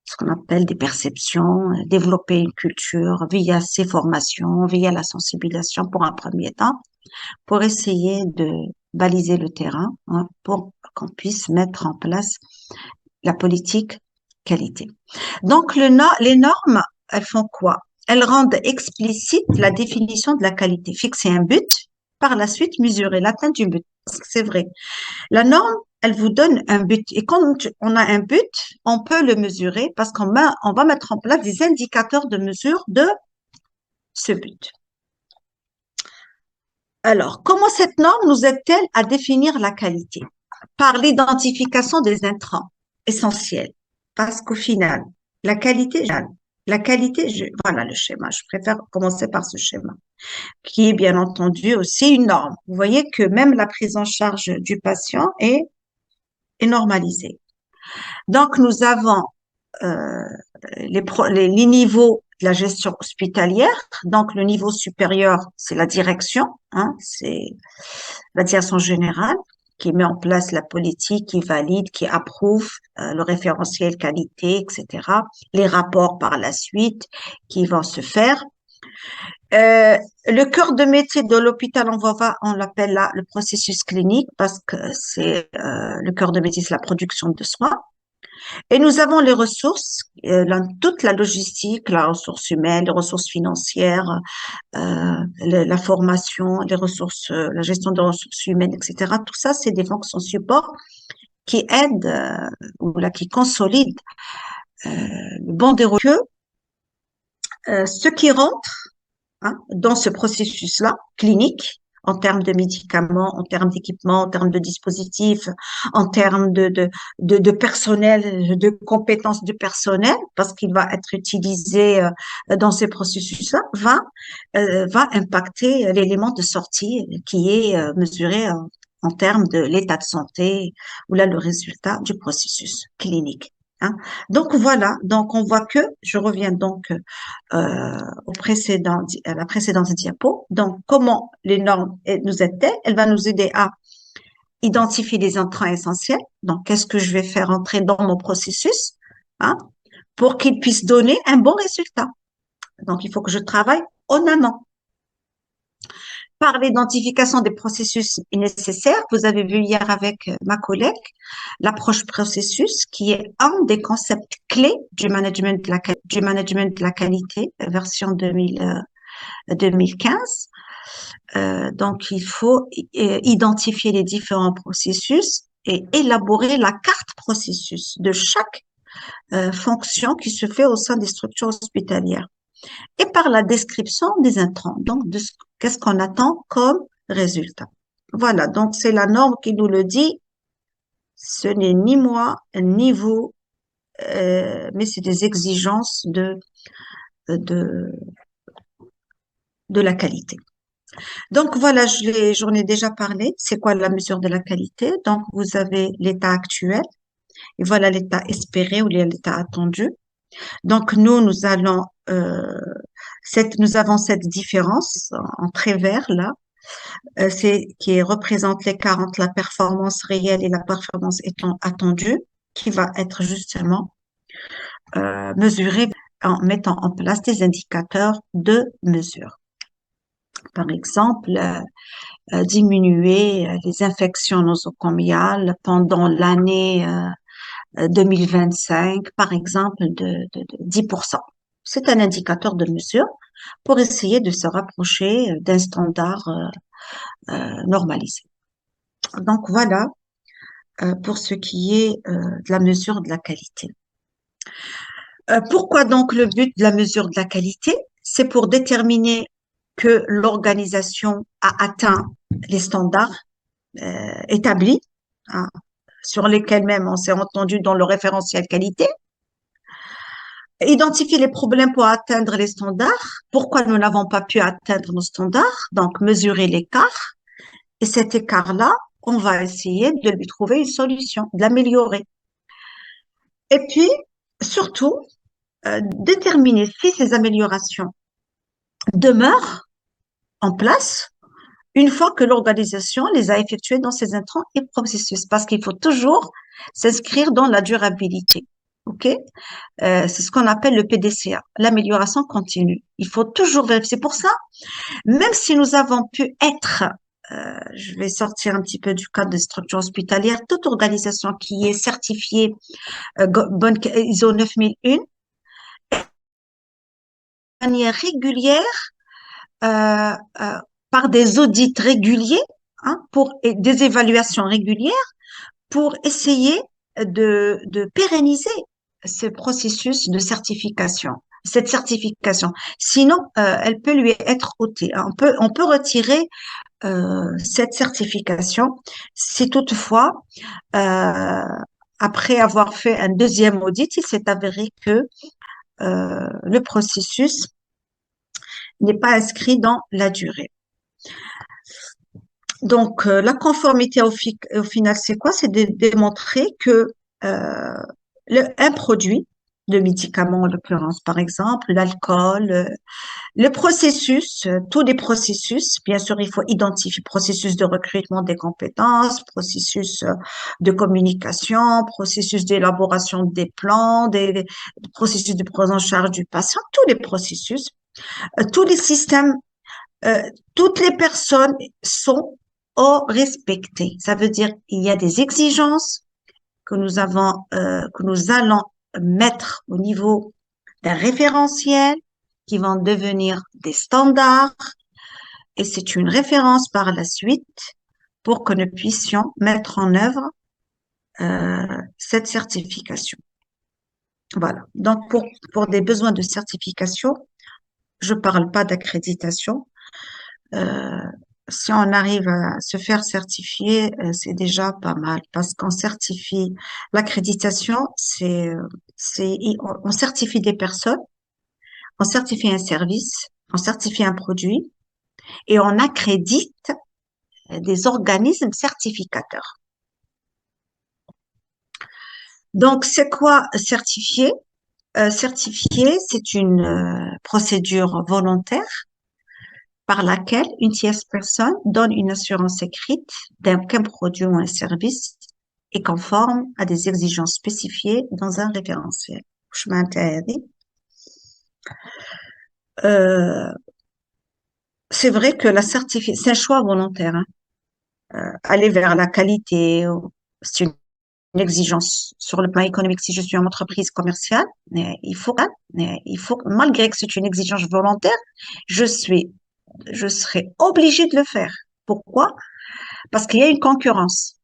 ce qu'on appelle des perceptions, développer une culture via ces formations, via la sensibilisation pour un premier temps, pour essayer de baliser le terrain, hein, pour qu'on puisse mettre en place la politique qualité. Donc, les normes, elles font quoi? Elles rendent explicite la définition de la qualité, fixer un but, par la suite mesurer l'atteinte du but. Parce que c'est vrai. La norme, elle vous donne un but. Et quand on a un but, on peut le mesurer parce on va mettre en place des indicateurs de mesure de ce but. Alors, comment cette norme nous aide-t-elle à définir la qualité? Par l'identification des intrants essentiels. Parce qu'au final, la qualité, voilà le schéma. Je préfère commencer par ce schéma, qui est bien entendu aussi une norme. Vous voyez que même la prise en charge du patient est normalisée. Donc, nous avons euh, les niveaux de la gestion hospitalière. Donc, le niveau supérieur, c'est la direction, hein, c'est la direction générale qui met en place la politique, qui valide, qui approuve le référentiel qualité, etc. Les rapports par la suite qui vont se faire. Le cœur de métier de l'hôpital, on l'appelle là le processus clinique parce que c'est le cœur de métier, c'est la production de soins. Et nous avons les ressources, toute la logistique, la ressource humaine, les ressources financières, la formation, les ressources, la gestion des ressources humaines, etc. Tout ça, c'est des fonctions support qui aident ou là qui consolident le bon déroulé. Ce qui rentre dans ce processus-là, clinique, en termes de médicaments, en termes d'équipements, en termes de dispositifs, en termes de personnel, de compétences du personnel, parce qu'il va être utilisé dans ces processus-là, va impacter l'élément de sortie qui est mesuré en termes de l'état de santé ou là le résultat du processus clinique. Hein. Donc voilà, donc on voit que, je reviens donc à la précédente diapo. Donc, comment les normes nous aident-elles? Elles vont nous aider à identifier les entrants essentiels. Donc, qu'est-ce que je vais faire entrer dans mon processus hein, pour qu'il puisse donner un bon résultat. Donc, il faut que je travaille en amont. Par l'identification des processus nécessaires, vous avez vu hier avec ma collègue l'approche processus qui est un des concepts clés du management de la qualité, version 2015. Donc, il faut identifier les différents processus et élaborer la carte processus de chaque fonction qui se fait au sein des structures hospitalières et par la description des intrants. Donc, qu'est-ce qu'on attend comme résultat. Voilà, donc c'est la norme qui nous le dit. Ce n'est ni moi, ni vous, mais c'est des exigences de, de la qualité. Donc voilà, j'en ai déjà parlé. C'est quoi la mesure de la qualité? Donc vous avez l'état actuel et voilà l'état espéré ou l'état attendu. Donc nous allons nous avons cette différence en trait vert là, qui représente l'écart entre la performance réelle et la performance attendue, qui va être justement mesurée en mettant en place des indicateurs de mesure. Par exemple, diminuer les infections nosocomiales pendant l'année 2025, par exemple, de 10%. C'est un indicateur de mesure pour essayer de se rapprocher d'un standard normalisé. Donc voilà pour ce qui est de la mesure de la qualité. Pourquoi donc le but de la mesure de la qualité? C'est pour déterminer que l'organisation a atteint les standards établis, hein, sur lesquels même on s'est entendu dans le référentiel qualité, identifier les problèmes pour atteindre les standards, pourquoi nous n'avons pas pu atteindre nos standards, donc mesurer l'écart, et cet écart-là, on va essayer de lui trouver une solution, de l'améliorer. Et puis, surtout, déterminer si ces améliorations demeurent en place une fois que l'organisation les a effectuées dans ses intrants et processus, parce qu'il faut toujours s'inscrire dans la durabilité. OK? C'est ce qu'on appelle le PDCA, l'amélioration continue. Il faut toujours vérifier. C'est pour ça, même si nous avons pu être, je vais sortir un petit peu du cadre des structures hospitalières, toute organisation qui est certifiée bonne ISO 9001, de manière régulière, euh, euh, par des audits réguliers, et des évaluations régulières, pour essayer de pérenniser ce processus de certification, cette certification. Sinon, elle peut lui être ôtée. On peut retirer cette certification si toutefois, après avoir fait un deuxième audit, il s'est avéré que le processus n'est pas inscrit dans la durée. Donc, la conformité au final, c'est quoi? C'est de démontrer que un produit, de médicament en l'occurrence, par exemple, l'alcool, le processus, tous les processus, bien sûr, il faut identifier processus de recrutement des compétences, processus de communication, processus d'élaboration des plans, des processus de prise en charge du patient, tous les processus Tous les systèmes, euh, toutes les personnes sont respectées. Ça veut dire il y a des exigences que nous allons mettre au niveau d'un référentiel qui vont devenir des standards et c'est une référence par la suite pour que nous puissions mettre en œuvre cette certification. Voilà. Donc, pour des besoins de certification, je parle pas d'accréditation. Euh, si on arrive à se faire certifier, c'est déjà pas mal parce qu'on certifie l'accréditation, on certifie des personnes, on certifie un service, on certifie un produit et on accrédite des organismes certificateurs. Donc, c'est quoi certifier? Certifier, c'est une procédure volontaire par laquelle une tierce personne donne une assurance écrite qu'un produit ou un service est conforme à des exigences spécifiées dans un référentiel. Je m'interdis. Euh, c'est vrai que la certification, c'est un choix volontaire, hein. Aller vers la qualité, c'est une exigence sur le plan économique si je suis en entreprise commerciale, mais il faut, malgré que c'est une exigence volontaire, je suis, je serai obligée de le faire. Pourquoi? Parce qu'il y a une concurrence.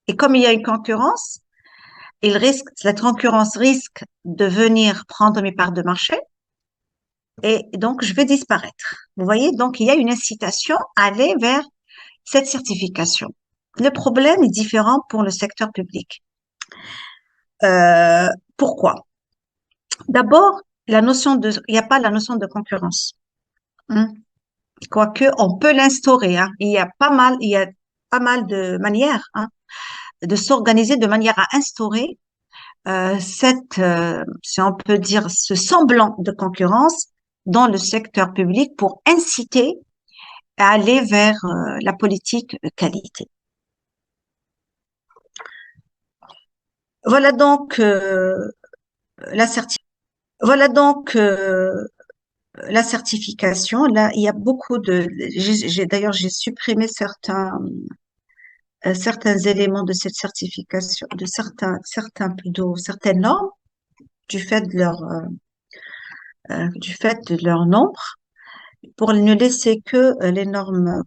Et comme il y a une concurrence, cette concurrence risque de venir prendre mes parts de marché et donc je vais disparaître. Vous voyez, donc il y a une incitation à aller vers cette certification. Le problème est différent pour le secteur public. Euh, Pourquoi? D'abord, il n'y a pas la notion de concurrence, hein. Quoique, on peut l'instaurer, hein. Il y a pas mal de manières, hein, de s'organiser de manière à instaurer si on peut dire, ce semblant de concurrence dans le secteur public pour inciter à aller vers la politique de qualité. Voilà donc la certi- voilà donc la certification. Là, il y a beaucoup d'ailleurs, j'ai supprimé certains éléments de cette certification, de certaines normes du fait de leur nombre, pour ne laisser que les normes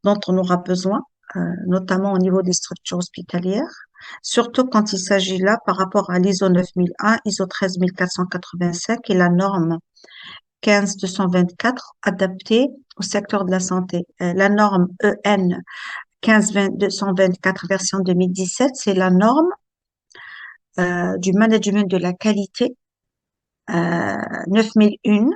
dont on aura besoin, notamment au niveau des structures hospitalières, surtout quand il s'agit là par rapport à l'ISO 9001, ISO 13485 et la norme 15224 adaptée au secteur de la santé. La norme EN 15224 version 2017, c'est la norme du management de la qualité 9001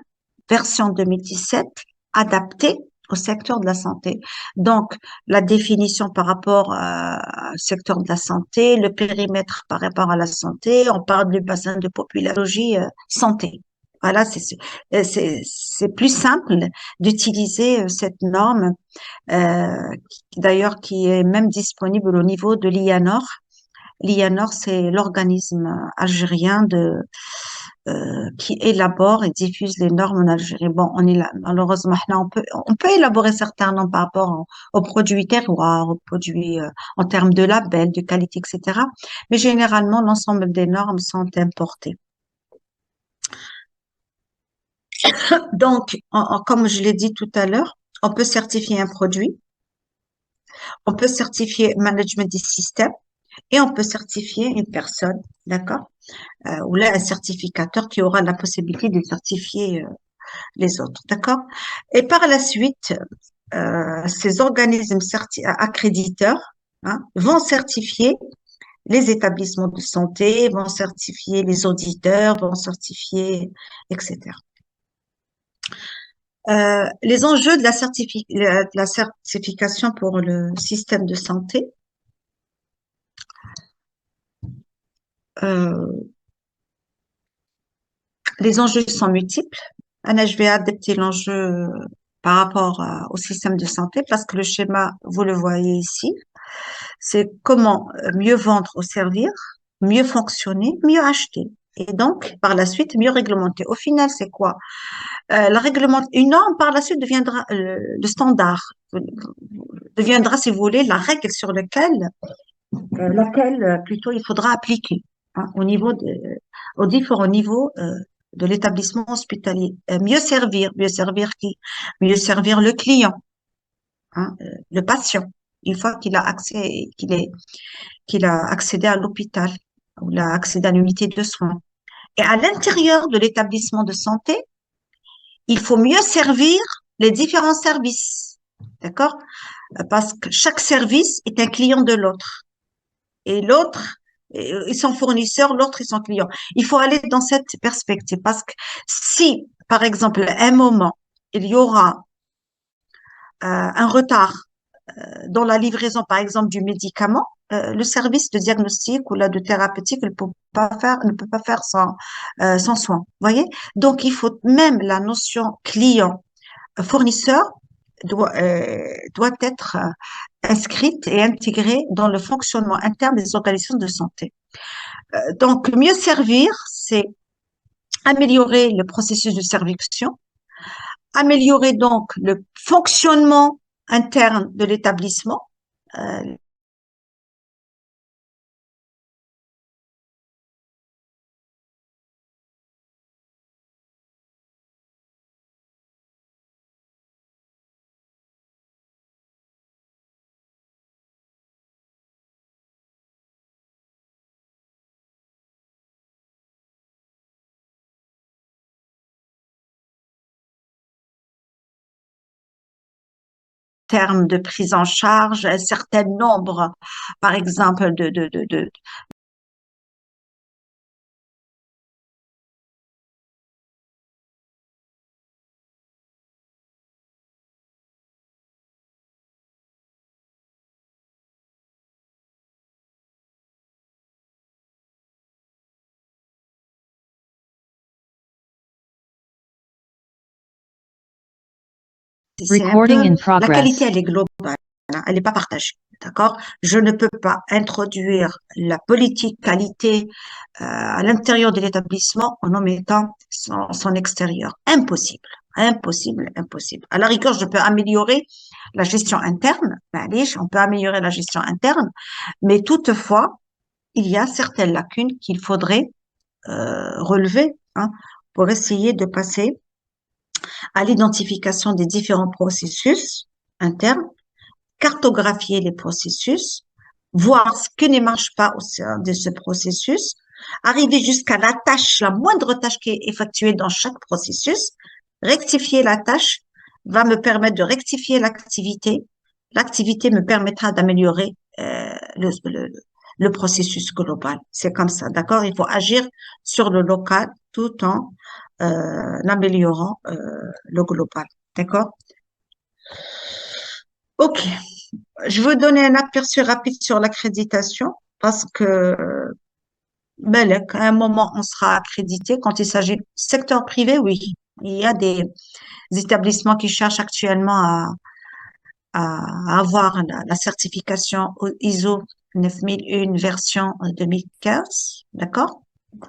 version 2017 adaptée au secteur de la santé. Donc, la définition par rapport au secteur de la santé, le périmètre par rapport à la santé, on parle du bassin de population santé. Voilà, c'est plus simple d'utiliser cette norme, d'ailleurs qui est même disponible au niveau de l'IANOR. L'IANOR, c'est l'organisme algérien qui élabore et diffuse les normes en Algérie. Bon, on est là, malheureusement, là, on peut élaborer certains normes par rapport aux produits terroirs, aux produits en termes de labels, de qualité, etc. Mais généralement, l'ensemble des normes sont importées. Donc, comme je l'ai dit tout à l'heure, on peut certifier un produit, on peut certifier management des systèmes et on peut certifier une personne, d'accord? Ou là, un certificateur qui aura la possibilité de certifier les autres, d'accord? Et par la suite, ces organismes accréditeurs, hein, vont certifier les établissements de santé, vont certifier les auditeurs, vont certifier, etc. Les enjeux de la certification pour le système de santé, euh, les enjeux sont multiples. Anna, je vais adapter l'enjeu par rapport au système de santé parce que le schéma, vous le voyez ici, c'est comment mieux vendre ou servir, mieux fonctionner, mieux acheter. et donc, par la suite, mieux réglementer. Au final, c'est quoi? Une norme, par la suite, deviendra le standard, deviendra, si vous voulez, la règle sur laquelle plutôt il faudra appliquer hein, aux différents niveaux de l'établissement hospitalier. Mieux servir qui? Mieux servir le client, hein, le patient. Une fois qu'il a accédé à l'hôpital ou il a accédé à l'unité de soins. Et à l'intérieur de l'établissement de santé, il faut mieux servir les différents services. D'accord? Parce que chaque service est un client de l'autre. Et l'autre, ils sont fournisseurs, l'autre, ils sont clients. Il faut aller dans cette perspective parce que si, par exemple, à un moment, il y aura un retard dans la livraison, par exemple, du médicament, le service de diagnostic ou là de thérapeutique ne peut pas faire sans soin. Voyez? Donc, il faut même la notion client fournisseur doit être inscrite et intégrée dans le fonctionnement interne des organisations de santé. Donc, mieux servir, c'est améliorer le processus de servition, améliorer donc le fonctionnement interne de l'établissement, termes de prise en charge, un certain nombre, par exemple, de c'est un Recording peu, in la qualité, progress. elle est globale, hein, elle n'est pas partagée, d'accord? Je ne peux pas introduire la politique qualité à l'intérieur de l'établissement en omettant son extérieur. Impossible, impossible, impossible. À la rigueur, je peux améliorer la gestion interne, on peut améliorer la gestion interne, mais toutefois, il y a certaines lacunes qu'il faudrait relever hein, pour essayer de passer à l'identification des différents processus internes, cartographier les processus, voir ce qui ne marche pas au sein de ce processus, arriver jusqu'à la moindre tâche qui est effectuée dans chaque processus, rectifier la tâche va me permettre de rectifier l'activité. L'activité me permettra d'améliorer le processus global. C'est comme ça, d'accord? Il faut agir sur le local tout en améliorant le global, d'accord? Ok, je veux donner un aperçu rapide sur l'accréditation parce que à un moment, on sera accrédité. Quand il s'agit du secteur privé, oui, il y a des établissements qui cherchent actuellement à avoir la certification ISO 9001 version 2015, d'accord?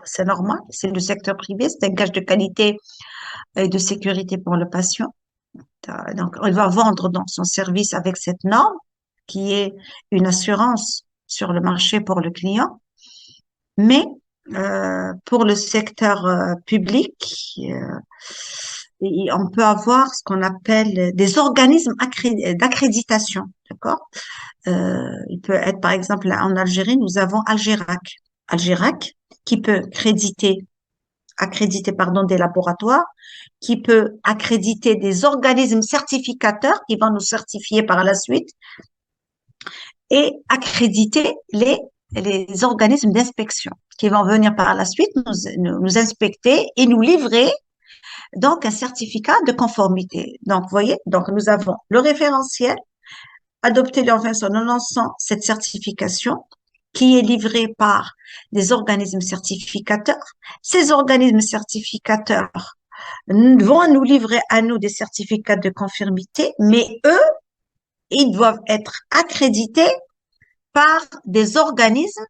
C'est normal, c'est le secteur privé, c'est un gage de qualité et de sécurité pour le patient. Donc, il va vendre donc son service avec cette norme qui est une assurance sur le marché pour le client. Mais pour le secteur public, on peut avoir ce qu'on appelle des organismes d'accréditation, d'accord? Il peut être, par exemple, en Algérie, nous avons Algérac. Algérac, qui peut accréditer, pardon, des laboratoires, qui peut accréditer des organismes certificateurs qui vont nous certifier par la suite et accréditer les organismes d'inspection qui vont venir par la suite nous inspecter et nous livrer donc un certificat de conformité. Donc, vous voyez, donc nous avons le référentiel, adopté enfin en annonçant cette certification qui est livrée par des organismes certificateurs. Ces organismes certificateurs vont nous livrer à nous des certificats de conformité, mais eux, ils doivent être accrédités par des organismes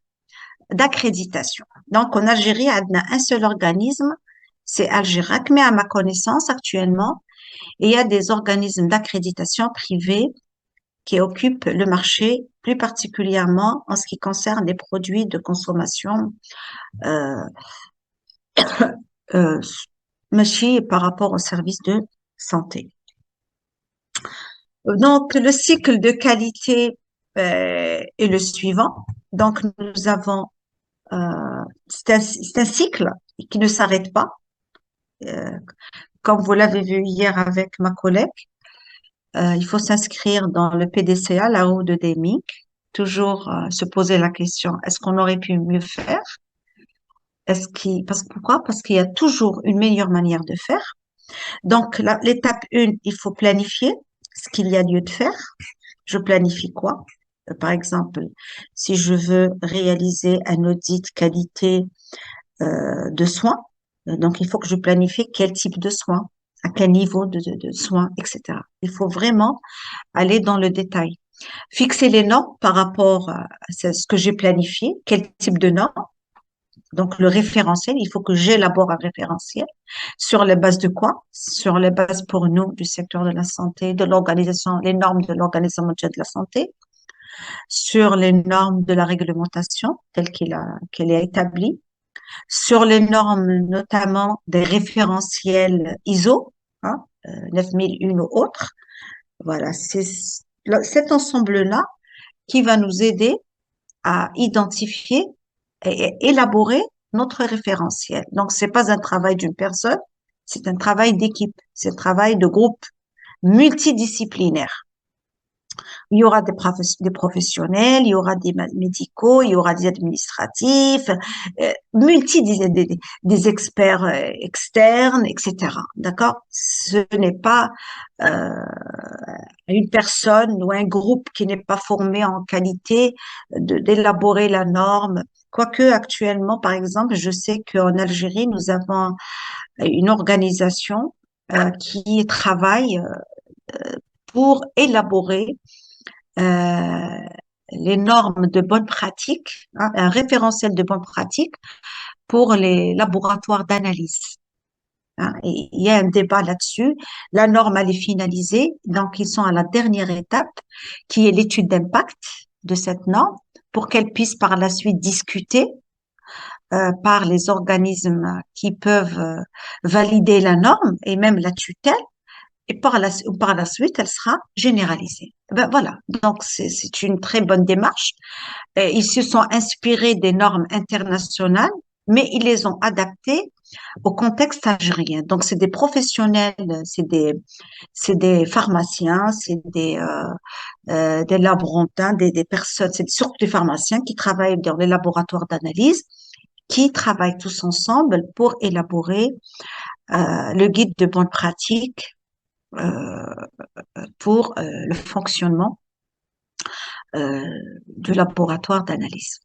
d'accréditation. Donc, en Algérie, il y a un seul organisme, c'est Algérac, mais à ma connaissance actuellement, il y a des organismes d'accréditation privés qui occupent le marché, plus particulièrement en ce qui concerne les produits de consommation, euh, euh, aussi par rapport aux services de santé. Donc, le cycle de qualité est le suivant. Donc, nous avons, c'est un cycle qui ne s'arrête pas. Euh, Comme vous l'avez vu hier avec ma collègue, il faut s'inscrire dans le PDCA, la haut de DEMIC, toujours se poser la question, est-ce qu'on aurait pu mieux faire? Pourquoi? Parce qu'il y a toujours une meilleure manière de faire. Donc, l'étape 1, il faut planifier ce qu'il y a lieu de faire. Je planifie quoi? Par exemple, si je veux réaliser un audit qualité de soins, donc il faut que je planifie quel type de soins, à quel niveau de soins, etc. Il faut vraiment aller dans le détail. Fixer les normes par rapport à ce que j'ai planifié, quel type de normes. Donc, le référentiel, il faut que j'élabore un référentiel. Sur les bases de quoi? Sur les bases pour nous du secteur de la santé, de l'organisation, les normes de l'Organisation mondiale de la santé, sur les normes de la réglementation telle qu'elle est établie, sur les normes notamment des référentiels ISO, hein, 9001 ou autres. Voilà, c'est cet ensemble-là qui va nous aider à identifier et élaborer notre référentiel. Donc, c'est pas un travail d'une personne, c'est un travail d'équipe, c'est un travail de groupe multidisciplinaire. Il y aura des professionnels, il y aura des médicaux, il y aura des administratifs, des experts externes, etc. D'accord? Ce n'est pas une personne ou un groupe qui n'est pas formé en qualité d'élaborer la norme. Quoique actuellement, par exemple, je sais qu'en Algérie, nous avons une organisation qui travaille pour élaborer euh, les normes de bonne pratique, hein, un référentiel de bonne pratique pour les laboratoires d'analyse. Hein. Et il y a un débat là-dessus. La norme, elle est finalisée, donc ils sont à la dernière étape, qui est l'étude d'impact de cette norme, pour qu'elle puisse par la suite discuter par les organismes qui peuvent valider la norme et même la tutelle. Et par la suite, elle sera généralisée. Ben voilà, donc c'est une très bonne démarche. Et ils se sont inspirés des normes internationales, mais ils les ont adaptées au contexte algérien. Donc c'est des professionnels, c'est des pharmaciens, c'est des laborantins, des personnes, c'est surtout des pharmaciens qui travaillent dans les laboratoires d'analyse, qui travaillent tous ensemble pour élaborer le guide de bonne pratique euh, pour le fonctionnement du laboratoire d'analyse.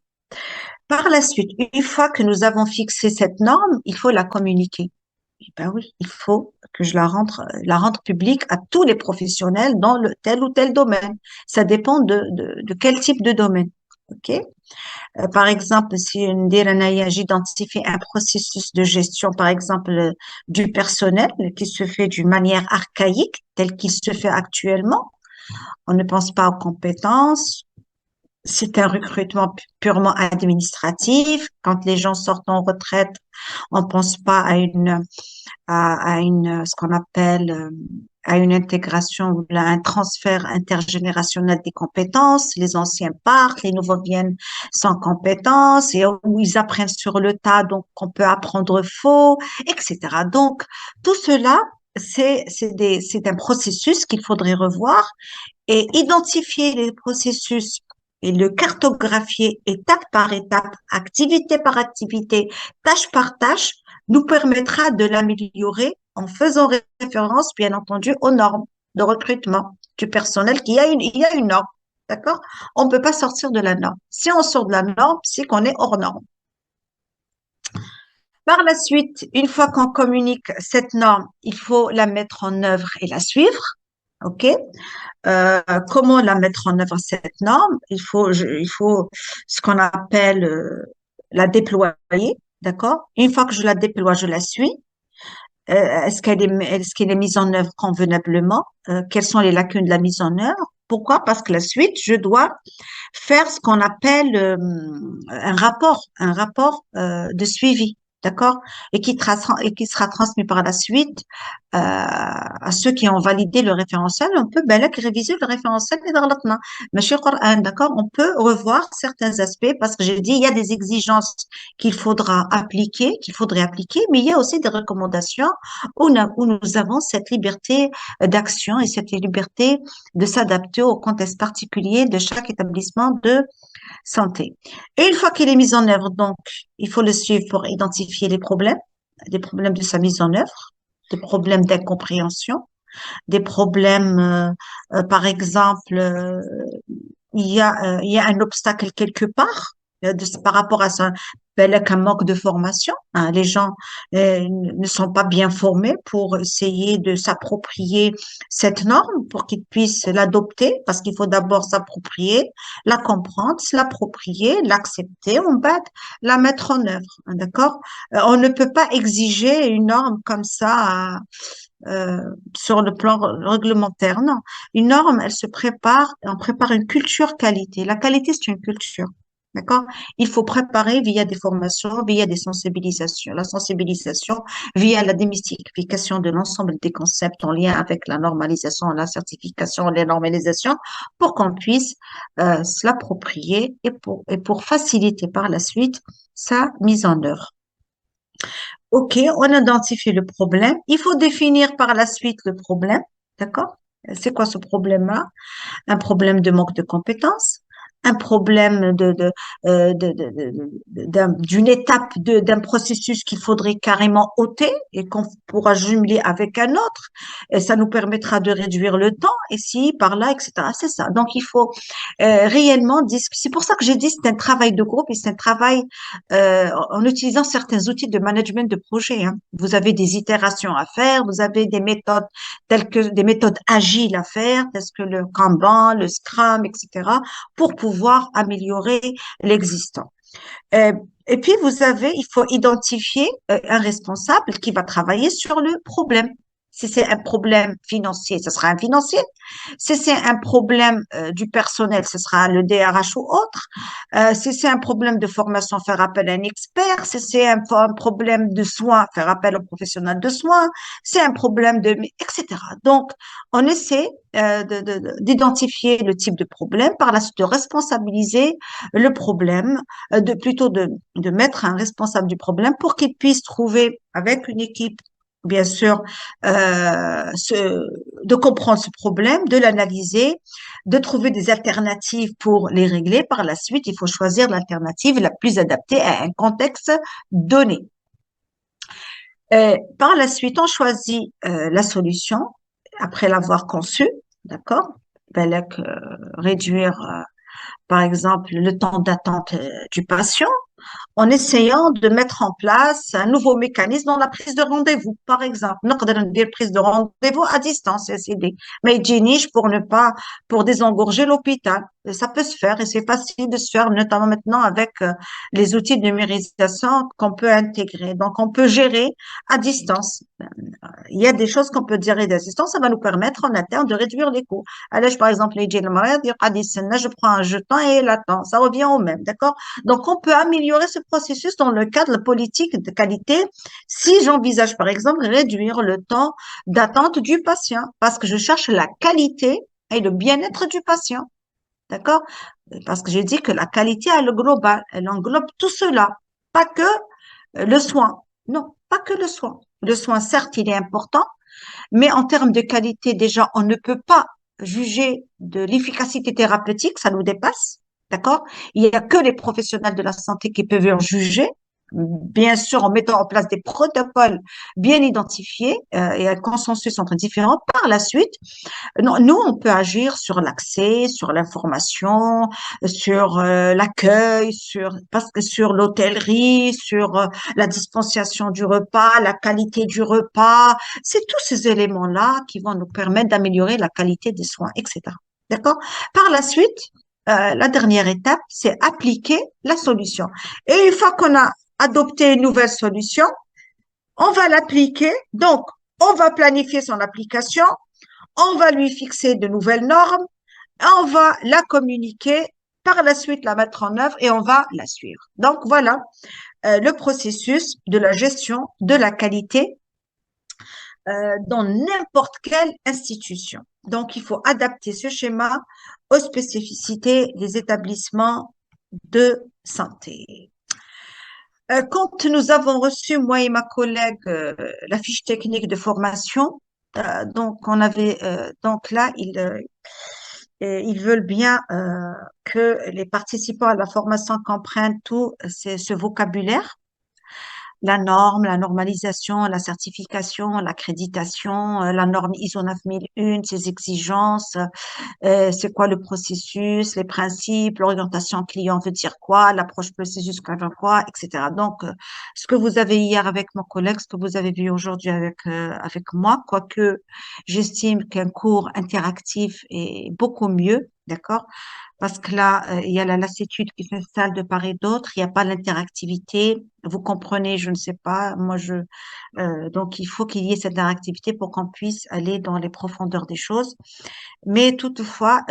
Par la suite, une fois que nous avons fixé cette norme, il faut la communiquer. Eh ben oui, il faut que je la rende publique à tous les professionnels dans tel ou tel domaine. Ça dépend de quel type de domaine. OK? Par exemple, si une DRNAIA, j'identifie un processus de gestion, par exemple, du personnel qui se fait d'une manière archaïque, tel qu'il se fait actuellement, on ne pense pas aux compétences. C'est un recrutement purement administratif. Quand les gens sortent en retraite, on pense pas à une, ce qu'on appelle, à une intégration ou à un transfert intergénérationnel des compétences. Les anciens partent, les nouveaux viennent sans compétences et où ils apprennent sur le tas, donc on peut apprendre faux, etc. Donc, tout cela, c'est un processus qu'il faudrait revoir et identifier les processus et le cartographier étape par étape, activité par activité, tâche par tâche, nous permettra de l'améliorer en faisant référence, bien entendu, aux normes de recrutement du personnel il y a une norme. D'accord? On ne peut pas sortir de la norme. Si on sort de la norme, c'est qu'on est hors norme. Par la suite, une fois qu'on communique cette norme, il faut la mettre en œuvre et la suivre. OK? Comment la mettre en œuvre cette norme? Il faut ce qu'on appelle la déployer, d'accord? Une fois que je la déploie, je la suis. Est-ce qu'elle est mise en œuvre convenablement? Quelles sont les lacunes de la mise en œuvre? Pourquoi? Parce que la suite, je dois faire ce qu'on appelle un rapport de suivi, d'accord? Et qui sera transmis par la suite à ceux qui ont validé le référentiel. On peut ben là, réviser le référentiel et dans l'autre main. Monsieur Coran, d'accord? On peut revoir certains aspects parce que j'ai dit il y a des exigences qu'il faudrait appliquer, mais il y a aussi des recommandations où nous avons cette liberté d'action et cette liberté de s'adapter au contexte particulier de chaque établissement de santé. Et une fois qu'il est mis en œuvre, donc, il faut le suivre pour identifier les problèmes de sa mise en œuvre, des problèmes d'incompréhension, des problèmes, par exemple, il y a un obstacle quelque part par rapport à ça. Ben, là, qu'un manque de formation. Hein. Les gens ne sont pas bien formés pour essayer de s'approprier cette norme, pour qu'ils puissent l'adopter, parce qu'il faut d'abord s'approprier, la comprendre, se l'approprier, l'accepter, on va la mettre en œuvre. Hein, d'accord? On ne peut pas exiger une norme comme ça sur le plan réglementaire. Non, une norme, elle se prépare, on prépare une culture qualité. La qualité, c'est une culture. D'accord? Il faut préparer via des formations, via des sensibilisations. La sensibilisation via la démystification de l'ensemble des concepts en lien avec la normalisation, la certification, les normalisations, pour qu'on puisse se l'approprier et pour faciliter par la suite sa mise en œuvre. OK, on identifie le problème. Il faut définir par la suite le problème. D'accord? C'est quoi ce problème-là? Un problème de manque de compétences, un problème d'une étape d'un processus qu'il faudrait carrément ôter et qu'on pourra jumeler avec un autre. Et ça nous permettra de réduire le temps, ici, par là, etc. C'est ça. Donc, il faut réellement discuter. C'est pour ça que j'ai dit c'est un travail de groupe et c'est un travail en utilisant certains outils de management de projet. Hein. Vous avez des itérations à faire, vous avez des méthodes telles que des méthodes agiles à faire, telles que le Kanban, le Scrum, etc., pour pouvoir améliorer l'existant. Euh, et puis, il faut identifier un responsable qui va travailler sur le problème. Si c'est un problème financier, ce sera un financier. Si c'est un problème du personnel, ce sera le DRH ou autre. Si c'est un problème de formation, faire appel à un expert. Si c'est un problème de soins, faire appel au professionnel de soins. C'est un problème etc. Donc, on essaie d'identifier le type de problème, par la suite de responsabiliser le problème, de mettre un responsable du problème pour qu'il puisse trouver avec une équipe bien sûr, de comprendre ce problème, de l'analyser, de trouver des alternatives pour les régler. Par la suite, il faut choisir l'alternative la plus adaptée à un contexte donné. Par la suite, on choisit la solution après l'avoir conçue, d'accord? Ben, là, réduire, par exemple, le temps d'attente du patient en essayant de mettre en place un nouveau mécanisme dans la prise de rendez-vous. Par exemple, نقدر ندير prise de rendez-vous à distance, يا سيدي. Mais يجينيش pour désengorger l'hôpital. Et ça peut se faire et c'est facile de se faire, notamment maintenant avec les outils de numérisation qu'on peut intégrer. Donc, on peut gérer à distance. Il y a des choses qu'on peut gérer à distance, ça va nous permettre en interne de réduire les coûts. Alors, par exemple, les je prends un jeton et il attend. Ça revient au même, d'accord? Donc, on peut améliorer ce processus dans le cadre de la politique de qualité si j'envisage, par exemple, réduire le temps d'attente du patient parce que je cherche la qualité et le bien-être du patient. D'accord? Parce que j'ai dit que la qualité, elle globale, elle englobe tout cela, pas que le soin. Non, pas que le soin. Le soin, certes, il est important, mais en termes de qualité, déjà, on ne peut pas juger de l'efficacité thérapeutique, ça nous dépasse. D'accord? Il n'y a que les professionnels de la santé qui peuvent en juger, bien sûr en mettant en place des protocoles bien identifiés et un consensus entre différents. Par la suite, nous, on peut agir sur l'accès, sur l'information, sur l'accueil, sur l'hôtellerie, sur la dispensation du repas, la qualité du repas. C'est tous ces éléments-là qui vont nous permettre d'améliorer la qualité des soins, etc. D'accord? Par la suite, la dernière étape, c'est appliquer la solution. Et une fois qu'on a adopté une nouvelle solution, on va l'appliquer. Donc, on va planifier son application, on va lui fixer de nouvelles normes, on va la communiquer, par la suite la mettre en œuvre et on va la suivre. Donc, voilà le processus de la gestion de la qualité dans n'importe quelle institution. Donc, il faut adapter ce schéma aux spécificités des établissements de santé. Quand nous avons reçu, moi et ma collègue, la fiche technique de formation, donc on avait, donc là, ils veulent bien que les participants à la formation comprennent tout ce vocabulaire, la norme, la normalisation, la certification, l'accréditation, la norme ISO 9001, ses exigences, c'est quoi le processus, les principes, l'orientation client veut dire quoi, l'approche processus veut dire quoi, etc. Donc, ce que vous avez hier avec mon collègue, ce que vous avez vu aujourd'hui avec moi, quoique j'estime qu'un cours interactif est beaucoup mieux, d'accord? Parce que là, il y a la lassitude qui s'installe de part et d'autre, il n'y a pas l'interactivité. Vous comprenez, je ne sais pas, donc il faut qu'il y ait cette interactivité pour qu'on puisse aller dans les profondeurs des choses. Mais toutefois,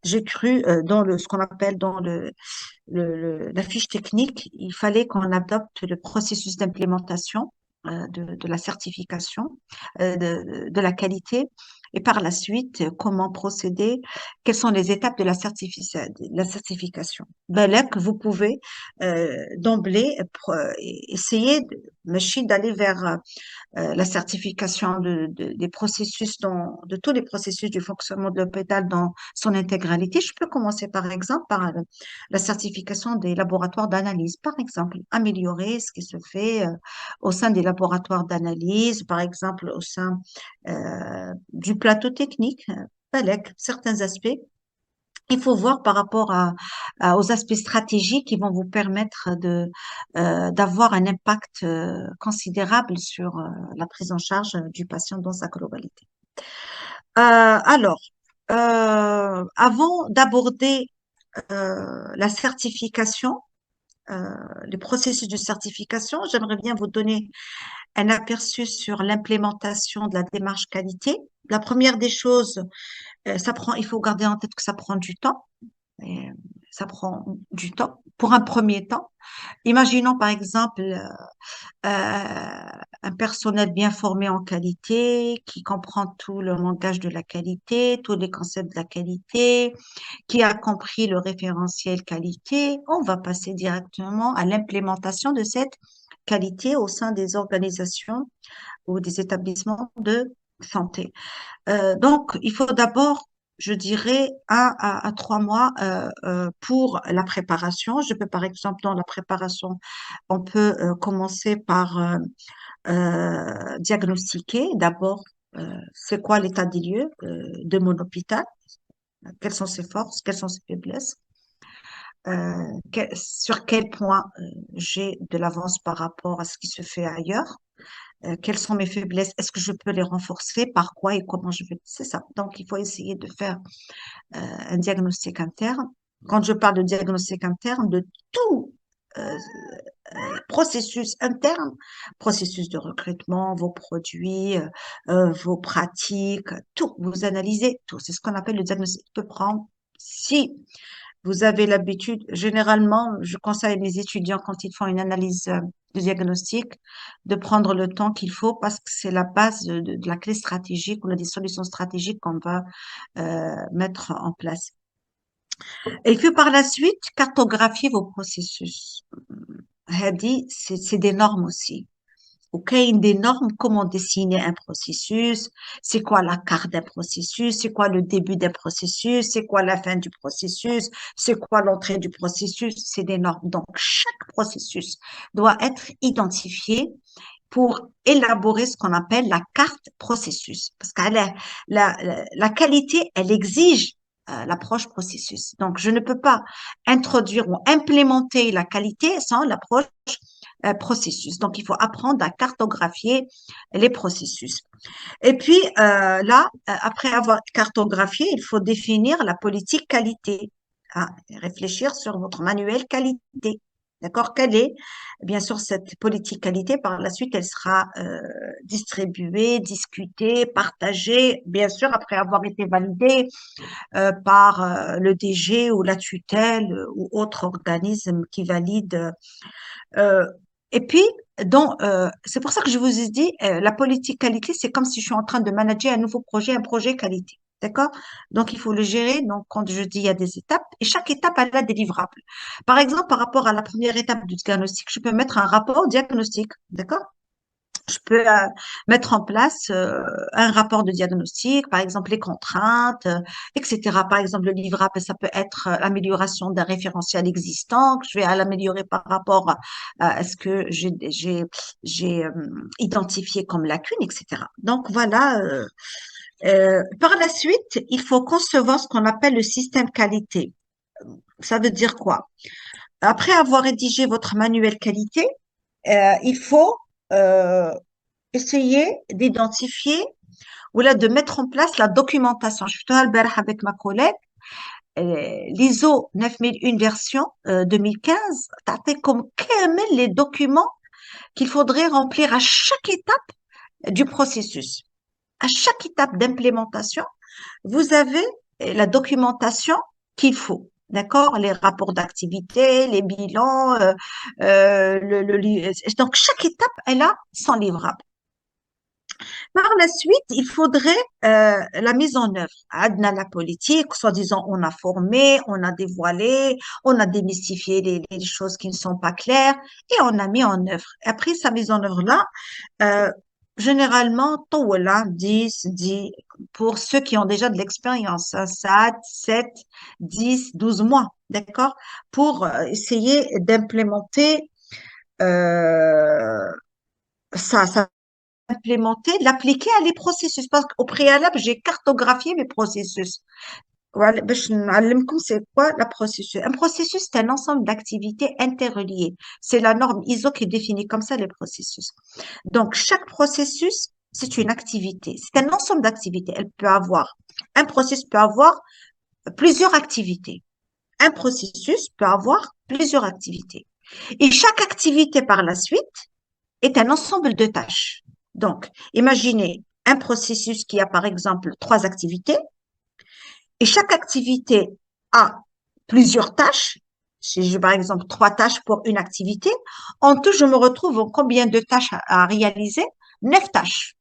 j'ai cru dans ce qu'on appelle dans la fiche technique, il fallait qu'on adopte le processus d'implémentation de la certification, de la qualité, et par la suite, comment procéder, quelles sont les étapes de la certification. Ben là, que vous pouvez d'emblée essayer machine d'aller vers la certification des processus de tous les processus du fonctionnement de l'hôpital dans son intégralité. Je peux commencer par exemple par la certification des laboratoires d'analyse, par exemple, améliorer ce qui se fait au sein des laboratoires d'analyse, par exemple au sein du plateau technique, avec certains aspects. Il faut voir par rapport aux aspects stratégiques qui vont vous permettre d'avoir un impact considérable sur la prise en charge du patient dans sa globalité. Alors, avant d'aborder la certification, les processus de certification, j'aimerais bien vous donner un aperçu sur l'implémentation de la démarche qualité. La première des choses, il faut garder en tête que ça prend du temps. Et ça prend du temps. Pour un premier temps, imaginons par exemple un personnel bien formé en qualité, qui comprend tout le langage de la qualité, tous les concepts de la qualité, qui a compris le référentiel qualité. On va passer directement à l'implémentation de cette qualité au sein des organisations ou des établissements de santé. Donc, il faut d'abord, je dirais, 1 à 3 mois pour la préparation. Je peux, par exemple, dans la préparation, on peut commencer par diagnostiquer d'abord c'est quoi l'état des lieux de mon hôpital, quelles sont ses forces, quelles sont ses faiblesses, sur quel point j'ai de l'avance par rapport à ce qui se fait ailleurs. Quelles sont mes faiblesses? Est-ce que je peux les renforcer? Par quoi et comment je vais? C'est ça. Donc, il faut essayer de faire un diagnostic interne. Quand je parle de diagnostic interne, de tout euh, processus interne, processus de recrutement, vos produits, vos pratiques, tout. Vous analysez tout. C'est ce qu'on appelle le diagnostic. Il peut prendre, si vous avez l'habitude, généralement, je conseille à mes étudiants quand ils font une analyse de diagnostic de prendre le temps qu'il faut parce que c'est la base de la clé stratégique ou des solutions stratégiques qu'on va mettre en place. Et puis par la suite, cartographier vos processus. Hadi, c'est des normes aussi. OK, des normes, comment dessiner un processus, c'est quoi la carte d'un processus, c'est quoi le début d'un processus, c'est quoi la fin du processus, c'est quoi l'entrée du processus, c'est des normes. Donc, chaque processus doit être identifié pour élaborer ce qu'on appelle la carte processus. Parce que la qualité, elle exige l'approche processus. Donc, je ne peux pas introduire ou implémenter la qualité sans l'approche processus. Donc, il faut apprendre à cartographier les processus. Et puis, après avoir cartographié, il faut définir la politique qualité. Ah, réfléchir sur votre manuel qualité. D'accord? Quelle est, bien sûr, cette politique qualité? Par la suite, elle sera distribuée, discutée, partagée, bien sûr, après avoir été validée par le DG ou la tutelle ou autre organisme qui valide. euh, et puis, c'est pour ça que je vous ai dit, la politique qualité, c'est comme si je suis en train de manager un nouveau projet, un projet qualité. D'accord? Donc, il faut le gérer. Donc, quand je dis il y a des étapes, et chaque étape, elle a des livrables. Par exemple, par rapport à la première étape du diagnostic, je peux mettre un rapport diagnostic. D'accord? Je peux mettre en place un rapport de diagnostic, par exemple les contraintes, etc. Par exemple, le livrable, ça peut être l'amélioration d'un référentiel existant, que je vais l'améliorer par rapport à ce que j'ai identifié comme lacune, etc. Donc voilà. Par la suite, il faut concevoir ce qu'on appelle le système qualité. Ça veut dire quoi? Après avoir rédigé votre manuel qualité, il faut euh, essayer d'identifier ou là de mettre en place la documentation. Je suis tout à l'heure avec ma collègue, l'ISO 9001 version 2015, t'as fait comme les documents qu'il faudrait remplir à chaque étape du processus. À chaque étape d'implémentation, vous avez la documentation qu'il faut. D'accord? Les rapports d'activité, les bilans, donc chaque étape, elle a son livrable. Par la suite, il faudrait la mise en œuvre. Adna la politique, soi-disant, on a formé, on a dévoilé, on a démystifié les choses qui ne sont pas claires et on a mis en œuvre. Après sa mise en œuvre-là, euh, généralement, Tawala, 10, pour ceux qui ont déjà de l'expérience, hein, 7, 10, 12 mois, d'accord, pour essayer d'implémenter euh, ça implémenter, l'appliquer à les processus. Parce qu'au préalable, j'ai cartographié mes processus. Voilà, باش نعلمكم c'est quoi la processus. Un processus, c'est un ensemble d'activités interreliées. C'est la norme ISO qui définit comme ça les processus. Donc, chaque processus, c'est une activité. C'est un ensemble d'activités. Un processus peut avoir plusieurs activités. Un processus peut avoir plusieurs activités. Et chaque activité par la suite est un ensemble de tâches. Donc, imaginez un processus qui a par exemple 3 activités et chaque activité a plusieurs tâches. Si j'ai par exemple 3 tâches pour une activité, en tout, je me retrouve en combien de tâches à réaliser? 9 tâches.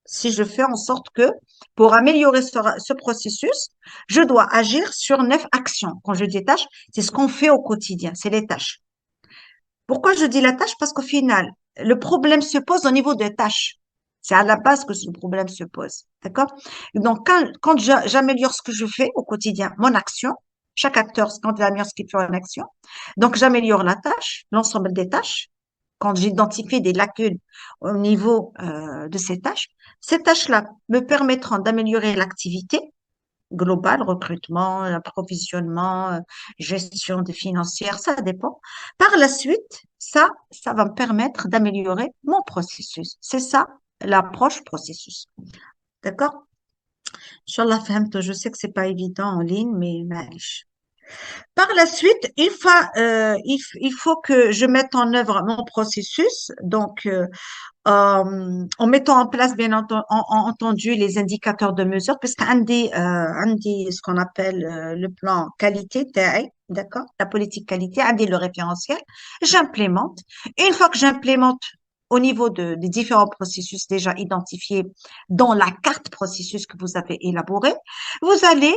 Si je fais en sorte que pour améliorer ce processus, je dois agir sur 9 actions. Quand je dis tâches, c'est ce qu'on fait au quotidien, c'est les tâches. Pourquoi je dis la tâche? Parce qu'au final, le problème se pose au niveau des tâches. C'est à la base que ce problème se pose. D'accord? Donc, quand j'améliore ce que je fais au quotidien, mon action, chaque acteur, quand il améliore ce qu'il fait en action, donc j'améliore la tâche, l'ensemble des tâches. Quand j'identifie des lacunes au niveau de ces tâches-là me permettront d'améliorer l'activité global, recrutement, approvisionnement, gestion des financières, ça dépend. Par la suite, ça va me permettre d'améliorer mon processus. C'est ça, l'approche processus. D'accord? Inch'Allah, fahmت. Je sais que c'est pas évident en ligne, mais معلش. Par la suite, il faut que je mette en œuvre mon processus. Donc, en mettant en place, bien entendu, les indicateurs de mesure, puisqu'un des, ce qu'on appelle le plan qualité, TAI, d'accord, la politique qualité, un des le référentiel, j'implémente. Et une fois que j'implémente au niveau des différents processus déjà identifiés dans la carte processus que vous avez élaborée, vous allez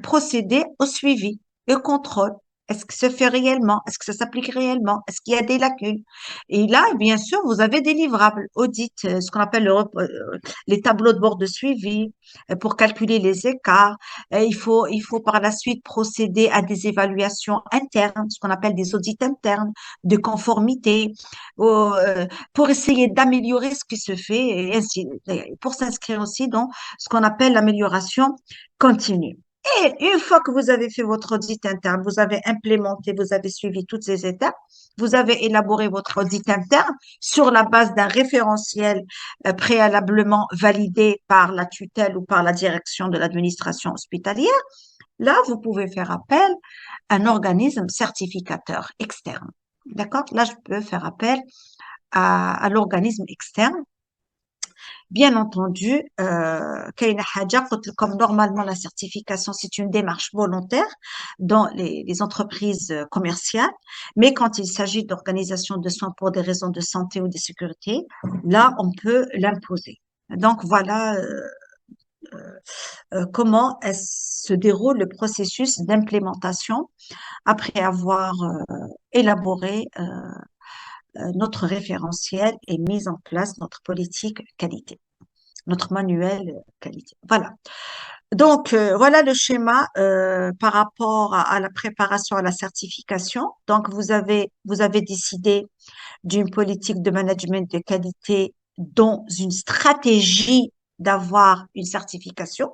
procéder au suivi, au contrôle. Est-ce que ça se fait réellement? Est-ce que ça s'applique réellement? Est-ce qu'il y a des lacunes? Et là, bien sûr, vous avez des livrables, audit, ce qu'on appelle les tableaux de bord de suivi pour calculer les écarts. Il faut par la suite procéder à des évaluations internes, ce qu'on appelle des audits internes de conformité, pour essayer d'améliorer ce qui se fait et ainsi, pour s'inscrire aussi dans ce qu'on appelle l'amélioration continue. Et une fois que vous avez fait votre audit interne, vous avez implémenté, vous avez suivi toutes ces étapes, vous avez élaboré votre audit interne sur la base d'un référentiel préalablement validé par la tutelle ou par la direction de l'administration hospitalière. Là, vous pouvez faire appel à un organisme certificateur externe. D'accord? Là, je peux faire appel à l'organisme externe. Bien entendu, comme normalement la certification, c'est une démarche volontaire dans les entreprises commerciales, mais quand il s'agit d'organisation de soins pour des raisons de santé ou de sécurité, là, on peut l'imposer. Donc, voilà comment se déroule le processus d'implémentation après avoir élaboré notre référentiel et mis en place notre politique qualité, notre manuel qualité. Voilà. Donc, voilà le schéma par rapport à la préparation à la certification. Donc, vous avez décidé d'une politique de management de qualité dont une stratégie d'avoir une certification.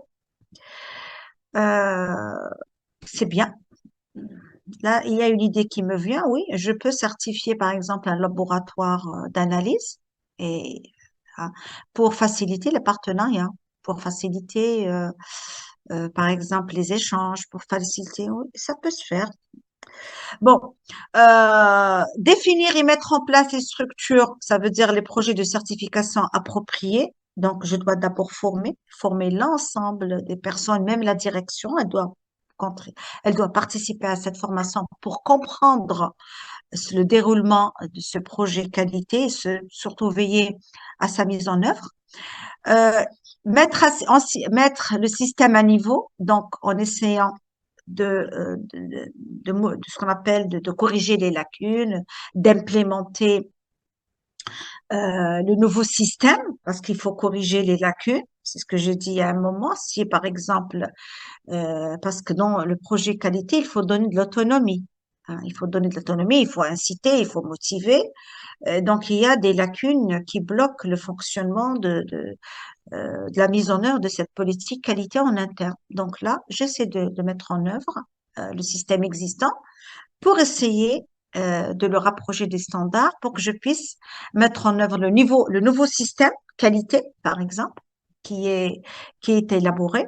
Euh, c'est bien. Là, il y a une idée qui me vient, oui, je peux certifier par exemple un laboratoire d'analyse et hein, pour faciliter les partenariats, pour faciliter par exemple les échanges, pour faciliter, oui, ça peut se faire. Bon, définir et mettre en place les structures, ça veut dire les projets de certification appropriés. Donc, je dois d'abord former l'ensemble des personnes, même la direction, elle doit participer à cette formation pour comprendre le déroulement de ce projet qualité et surtout veiller à sa mise en œuvre. Euh, mettre le système à niveau, donc en essayant de ce qu'on appelle de corriger les lacunes, d'implémenter le nouveau système, parce qu'il faut corriger les lacunes. C'est ce que j'ai dit à un moment. Si, par exemple, parce que dans le projet qualité, il faut donner de l'autonomie. Hein, il faut donner de l'autonomie, il faut inciter, il faut motiver. Donc, il y a des lacunes qui bloquent le fonctionnement de la mise en œuvre de cette politique qualité en interne. Donc là, j'essaie de mettre en œuvre le système existant pour essayer de le rapprocher des standards pour que je puisse mettre en œuvre le nouveau système qualité, par exemple, qui est, qui est élaboré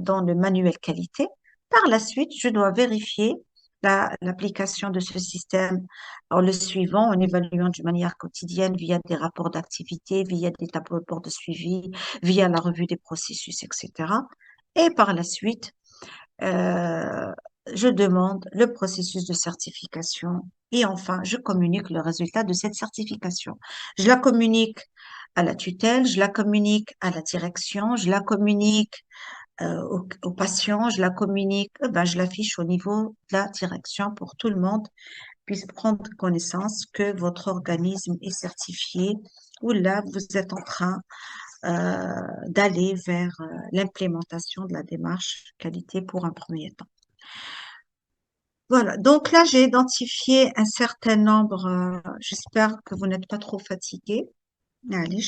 dans le manuel qualité. Par la suite, je dois vérifier l'application de ce système en le suivant, en évaluant d'une manière quotidienne via des rapports d'activité, via des tableaux de bord de suivi, via la revue des processus, etc. Et par la suite, euh, je demande le processus de certification et enfin, je communique le résultat de cette certification. Je la communique à la tutelle, je la communique à la direction, je la communique aux patients, je la communique, je l'affiche au niveau de la direction pour tout le monde puisse prendre connaissance que votre organisme est certifié ou là, vous êtes en train d'aller vers l'implémentation de la démarche qualité pour un premier temps. Voilà, donc là, j'ai identifié un certain nombre, j'espère que vous n'êtes pas trop fatigué. Allez,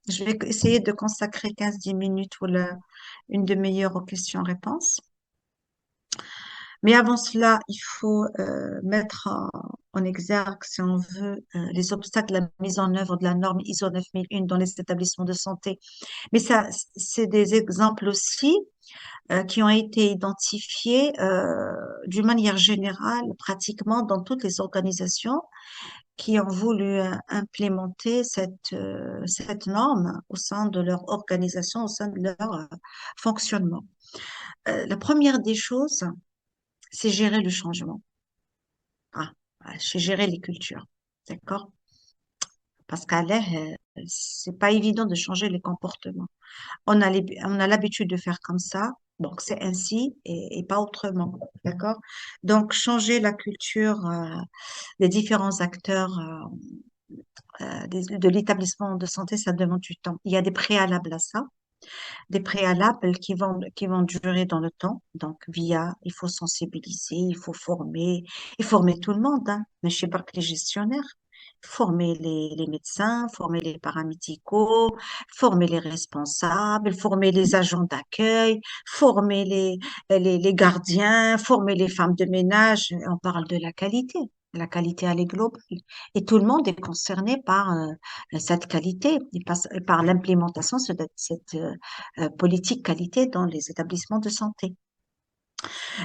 je vais essayer de consacrer 15-10 minutes ou une demi-heure aux questions-réponses. Mais avant cela, il faut mettre en exergue, si on veut, les obstacles à la mise en œuvre de la norme ISO 9001 dans les établissements de santé. Mais ça, c'est des exemples aussi qui ont été identifiés d'une manière générale, pratiquement dans toutes les organisations qui ont voulu implémenter cette norme au sein de leur organisation, au sein de leur fonctionnement. La première des choses, c'est gérer le changement. Ah, c'est gérer les cultures. D'accord? Parce qu'à l'air, c'est pas évident de changer les comportements. On a l'habitude de faire comme ça, donc c'est ainsi et pas autrement. D'accord? Donc, changer la culture des différents acteurs de l'établissement de santé, ça demande du temps. Il y a des préalables à ça, des préalables qui vont durer dans le temps. Donc, il faut sensibiliser, il faut former tout le monde, hein, mais je sais pas que les gestionnaires. former les médecins, former les paramédicaux, former les responsables, former les agents d'accueil, former les gardiens, former les femmes de ménage. On parle de la qualité. La qualité, elle est globale. Et tout le monde est concerné par cette qualité et par l'implémentation de cette politique qualité dans les établissements de santé.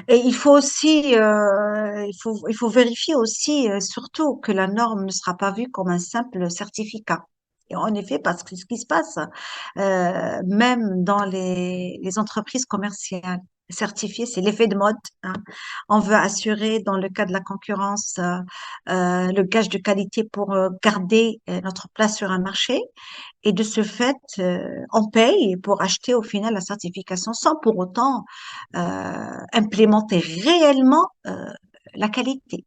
Et il faut aussi, il faut vérifier aussi, surtout que la norme ne sera pas vue comme un simple certificat. Et en effet, parce que ce qui se passe, même dans les entreprises commerciales certifiées, c'est l'effet de mode, hein. On veut assurer, dans le cas de la concurrence, le gage de qualité pour garder notre place sur un marché. Et de ce fait, on paye pour acheter au final la certification sans pour autant implémenter réellement la qualité.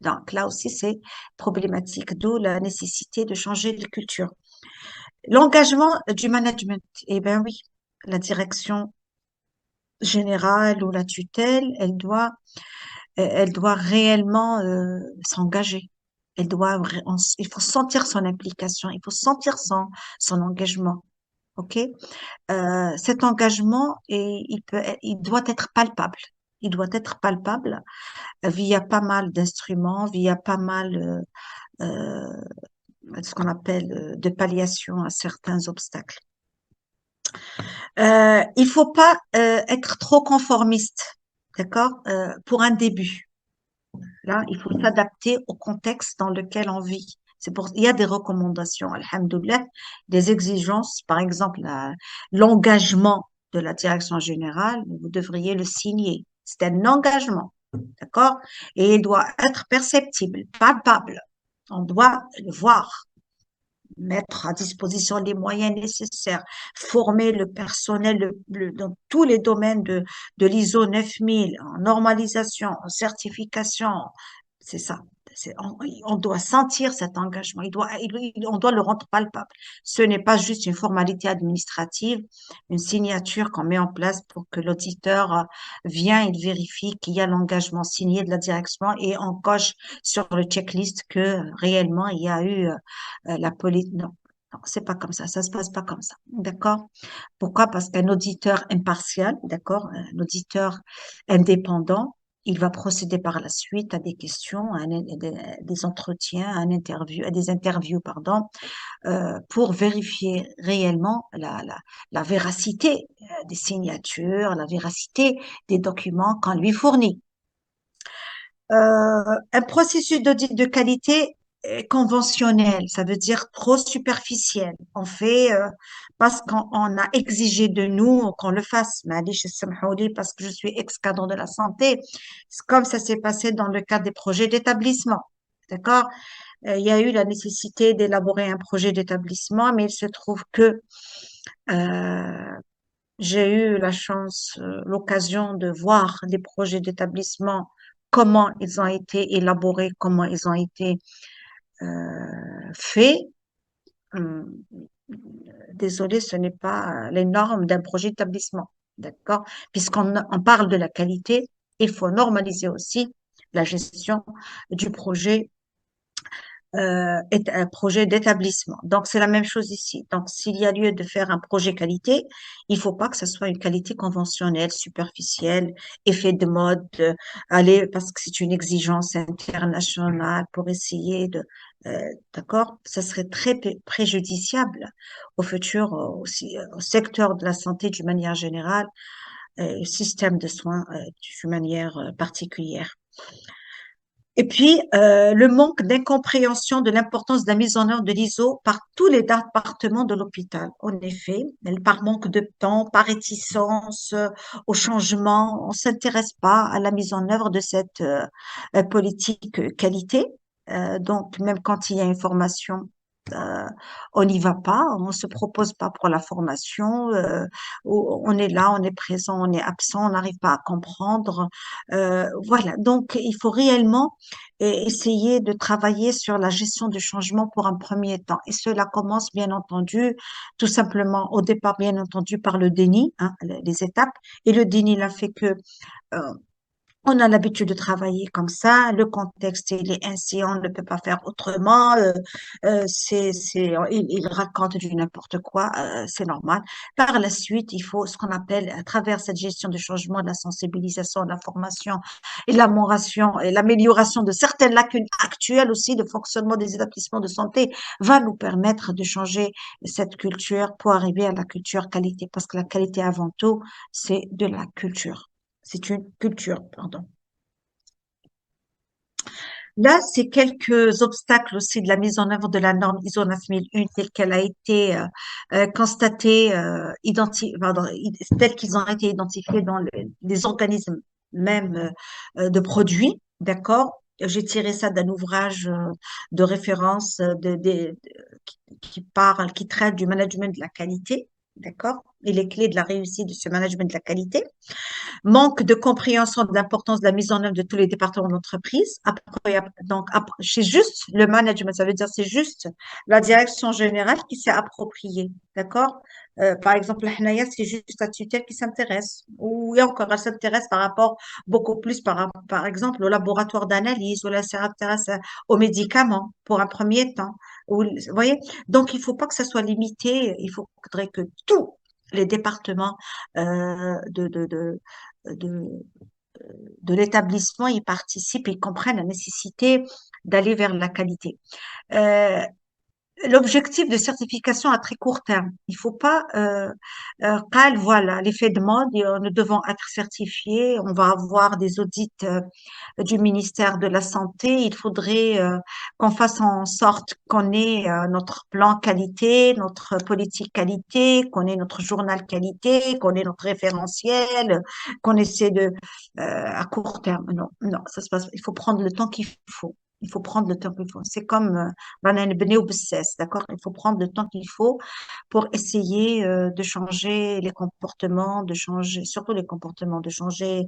Donc là aussi, c'est problématique, d'où la nécessité de changer de culture. L'engagement du management, eh bien oui, la direction générale ou la tutelle, elle doit réellement s'engager. Il faut sentir son implication, il faut sentir son engagement. OK? Cet engagement, il doit être palpable. Il doit être palpable via pas mal d'instruments, via pas mal ce qu'on appelle de palliation à certains obstacles. Il faut pas être trop conformiste, d'accord? Pour un début. Là, il faut s'adapter au contexte dans lequel on vit. Il y a des recommandations, alhamdoulilah, des exigences, par exemple, l'engagement de la direction générale, vous devriez le signer. C'est un engagement, d'accord? Et il doit être perceptible, palpable. On doit le voir, mettre à disposition les moyens nécessaires, former le personnel dans tous les domaines de l'ISO 9000, en normalisation, en certification. C'est ça. On doit sentir cet engagement. On doit le rendre palpable. Ce n'est pas juste une formalité administrative, une signature qu'on met en place pour que l'auditeur vient, il vérifie qu'il y a l'engagement signé de la direction et on coche sur le checklist que réellement il y a eu la police. Non, non, c'est pas comme ça se passe pas comme ça. D'accord? Pourquoi? Parce qu'un auditeur impartial, d'accord, un auditeur indépendant, il va procéder par la suite à des questions, des entretiens, à des interviews, pardon, pour vérifier réellement la véracité des signatures, la véracité des documents qu'on lui fournit. Un processus d'audit de qualité est conventionnel, ça veut dire trop superficiel. On fait parce qu'on a exigé de nous qu'on le fasse. Ma'alish samhouli, parce que je suis ex-cadre de la santé. C'est comme ça s'est passé dans le cadre des projets d'établissement. D'accord? Il y a eu la nécessité d'élaborer un projet d'établissement, mais il se trouve que euh, j'ai eu la chance, l'occasion de voir des projets d'établissement, comment ils ont été élaborés, comment ils ont été faits. Hum, Désolé, ce n'est pas les normes d'un projet d'établissement, d'accord? On parle de la qualité, il faut normaliser aussi la gestion du projet est un projet d'établissement. Donc, c'est la même chose ici. Donc, s'il y a lieu de faire un projet qualité, il faut pas que ce soit une qualité conventionnelle, superficielle, effet de mode, aller, parce que c'est une exigence internationale pour essayer d'accord? Ça serait très préjudiciable au futur, au secteur de la santé d'une manière générale, au système de soins d'une manière particulière. Et puis, le manque d'incompréhension de l'importance de la mise en œuvre de l'ISO par tous les départements de l'hôpital. En effet, par manque de temps, par réticence au changement, on s'intéresse pas à la mise en œuvre de cette politique qualité. Donc, même quand il y a une formation, euh, on n'y va pas, on se propose pas pour la formation, on est là, on est présent, on est absent, on n'arrive pas à comprendre. Voilà, donc il faut réellement essayer de travailler sur la gestion du changement pour un premier temps. Et cela commence, bien entendu, tout simplement au départ, bien entendu, par le déni, hein, les étapes. Et le déni n'a fait que On a l'habitude de travailler comme ça, le contexte il est ainsi, on ne peut pas faire autrement. Il raconte du n'importe quoi, c'est normal. Par la suite, il faut ce qu'on appelle, à travers cette gestion de changement, de la sensibilisation, de la formation et l'amélioration de certaines lacunes actuelles aussi de fonctionnement des établissements de santé, va nous permettre de changer cette culture pour arriver à la culture qualité. Parce que la qualité avant tout, c'est de la culture. C'est une culture, pardon. Là, c'est quelques obstacles aussi de la mise en œuvre de la norme ISO 9001 telle qu'elle a été constatée, telle qu'ils ont été identifiés dans les organismes même de produits, d'accord? J'ai tiré ça d'un ouvrage de référence qui traite du management de la qualité, d'accord? Et les clés de la réussite de ce management de la qualité. Manque de compréhension de l'importance de la mise en œuvre de tous les départements d'entreprise. C'est juste le management, ça veut dire c'est juste la direction générale qui s'est appropriée, d'accord? Par exemple, la HNAIA, c'est juste la tutelle qui s'intéresse. Ou et encore, elle s'intéresse par rapport beaucoup plus par exemple au laboratoire d'analyse, ou elle s'intéresse aux médicaments pour un premier temps. Vous voyez? Donc, il faut pas que ça soit limité. Il faudrait que tous les départements de, de l'établissement, ils participent, ils comprennent la nécessité d'aller vers la qualité. Euh, L'objectif de certification à très court terme. Il faut pas, voilà, l'effet de mode, nous devons être certifiés, on va avoir des audits du ministère de la Santé. Il faudrait qu'on fasse en sorte qu'on ait notre plan qualité, notre politique qualité, qu'on ait notre journal qualité, qu'on ait notre référentiel, qu'on essaie à court terme. Non, non, ça se passe. Il faut prendre le temps qu'il faut. Il faut prendre le temps qu'il faut. C'est comme d'accord? Il faut prendre le temps qu'il faut pour essayer de changer les comportements, de changer, surtout les comportements, de changer,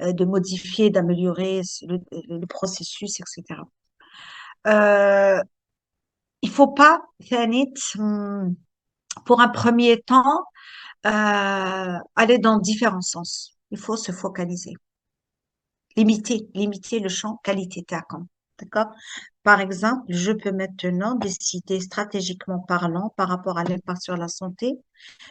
de modifier, d'améliorer le processus, etc. Euh, il faut pas, Thanit, pour un premier temps, aller dans différents sens. Il faut se focaliser. Limiter le champ qualité TACAM. D'accord? Par exemple, je peux maintenant décider stratégiquement parlant par rapport à l'impact sur la santé,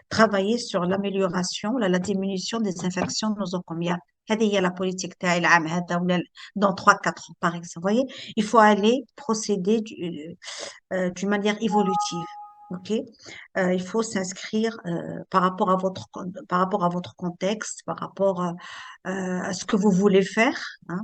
travailler sur l'amélioration, la diminution des infections nosocomiales. هذه هي la politique تاعي العام هذا ولا dans 3-4 ans par exemple. Vous voyez, il faut aller procéder d'une manière évolutive. OK? Il faut s'inscrire par rapport à votre contexte, par rapport à ce que vous voulez faire. Hein,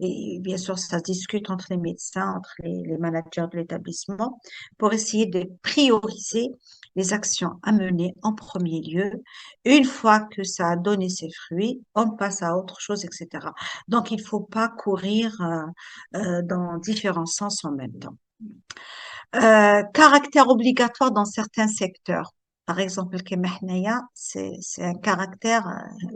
et bien sûr, ça se discute entre les médecins, entre les managers de l'établissement, pour essayer de prioriser les actions à mener en premier lieu. Une fois que ça a donné ses fruits, on passe à autre chose, etc. Donc, il ne faut pas courir dans différents sens en même temps. Caractère obligatoire dans certains secteurs. Par exemple, le Kemahnaya, c'est un caractère,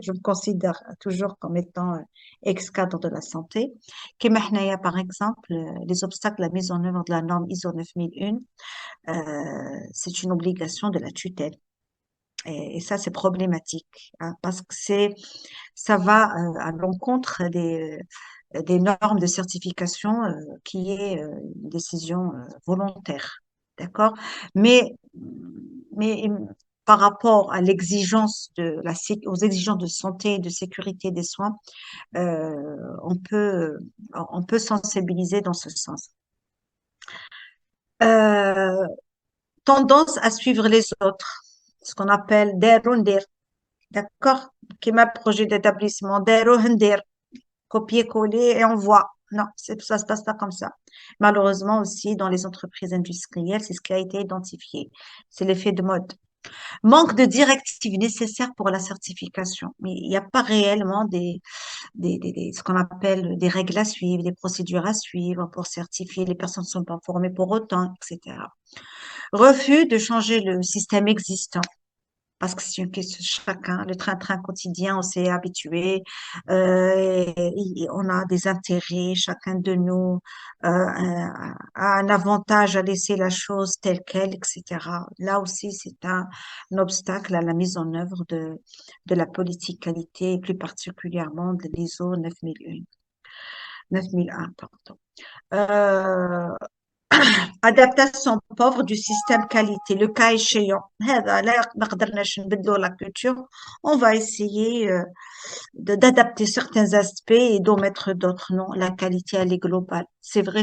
je me considère toujours comme étant ex-cadre de la santé. Kemahnaya, par exemple, les obstacles à la mise en œuvre de la norme ISO 9001, c'est une obligation de la tutelle. Et ça, c'est problématique, hein, parce que ça va à l'encontre des normes de certification qui est une décision volontaire. D'accord? Mais, mais par rapport à l'exigence aux exigences de santé et de sécurité des soins, euh, on peut, on peut sensibiliser dans ce sens. Euh, Tendance à suivre les autres, ce qu'on appelle des rondir, d'accord? Qui m'a projet d'établissement, des rondir, copier-coller et on voit. Non, ça se passe pas comme ça. Malheureusement aussi, dans les entreprises industrielles, c'est ce qui a été identifié. C'est l'effet de mode. Manque de directives nécessaires pour la certification. Mais il n'y a pas réellement ce qu'on appelle des règles à suivre, des procédures à suivre pour certifier. Les personnes ne sont pas formées pour autant, etc. Refus de changer le système existant. parce que c'est une question de chacun. Le train-train quotidien, on s'est habitué, on a des intérêts, chacun de nous a un avantage à laisser la chose telle qu'elle, etc. Là aussi, c'est un obstacle à la mise en œuvre de la politique qualité, et plus particulièrement de l'ISO 9001, 9001, pardon. Euh, adaptation pauvre du système qualité, le cas échéant. هذا لا ما قدرناش نبدلوا la culture, on va essayer d'adapter certains aspects et d'omettre d'autres. Non, la qualité, elle est globale. C'est vrai,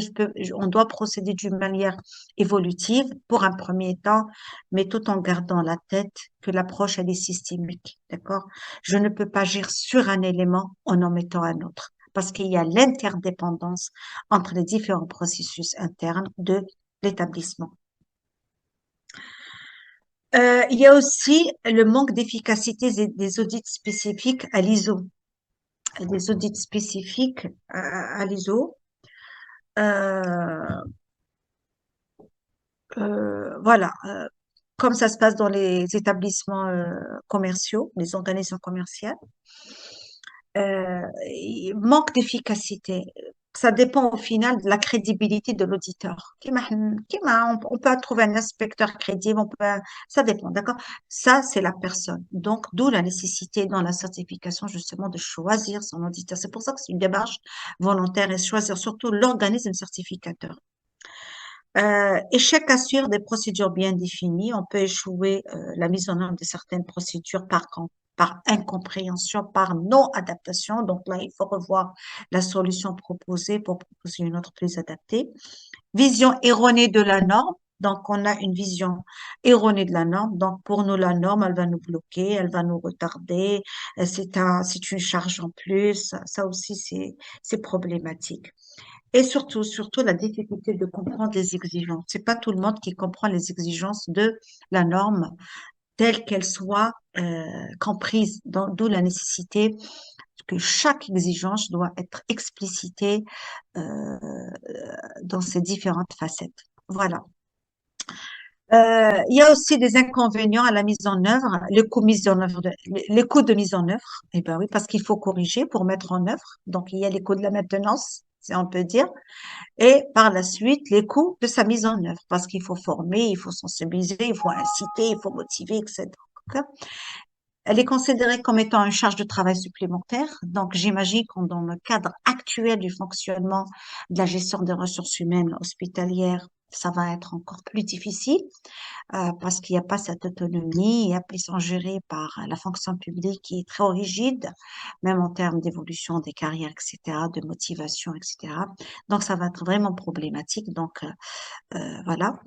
on doit procéder d'une manière évolutive pour un premier temps, mais tout en gardant la tête que l'approche, elle est systémique. D'accord? Je ne peux pas agir sur un élément en omettant un autre. Parce qu'il y a l'interdépendance entre les différents processus internes de l'établissement. Il y a aussi le manque d'efficacité des audits spécifiques à l'ISO. Des audits spécifiques à l'ISO. Euh, voilà, comme ça se passe dans les établissements commerciaux, les organisations commerciales. Il manque d'efficacité. Ça dépend au final de la crédibilité de l'auditeur. On peut trouver un inspecteur crédible, ça dépend, d'accord? Ça, c'est la personne. Donc, d'où la nécessité dans la certification, justement, de choisir son auditeur. C'est pour ça que c'est une démarche volontaire et choisir surtout l'organisme certificateur. Échec assure des procédures bien définies. On peut échouer la mise en œuvre de certaines procédures par incompréhension, par non-adaptation. Donc là, il faut revoir la solution proposée pour proposer une autre plus adaptée. Vision erronée de la norme. Donc, on a une vision erronée de la norme. Donc, pour nous, la norme, elle va nous bloquer, elle va nous retarder. C'est une charge en plus. Ça aussi, c'est problématique. Et surtout la difficulté de comprendre les exigences. C'est pas tout le monde qui comprend les exigences de la norme telle qu'elle soit comprise, d'où la nécessité que chaque exigence doit être explicitée dans ses différentes facettes. Voilà. Il y a aussi des inconvénients à la mise en œuvre, les coûts de mise en œuvre. Eh ben oui, parce qu'il faut corriger pour mettre en œuvre. Donc, il y a les coûts de la maintenance, si on peut dire. Et par la suite, les coûts de sa mise en œuvre, parce qu'il faut former, il faut sensibiliser, il faut inciter, il faut motiver, etc. Elle est considérée comme étant une charge de travail supplémentaire. Donc, j'imagine que dans le cadre actuel du fonctionnement de la gestion des ressources humaines hospitalières, ça va être encore plus difficile parce qu'il n'y a pas cette autonomie et ils sont gérés par la fonction publique qui est très rigide, même en termes d'évolution des carrières, etc., de motivation, etc. Donc, ça va être vraiment problématique. Donc, voilà.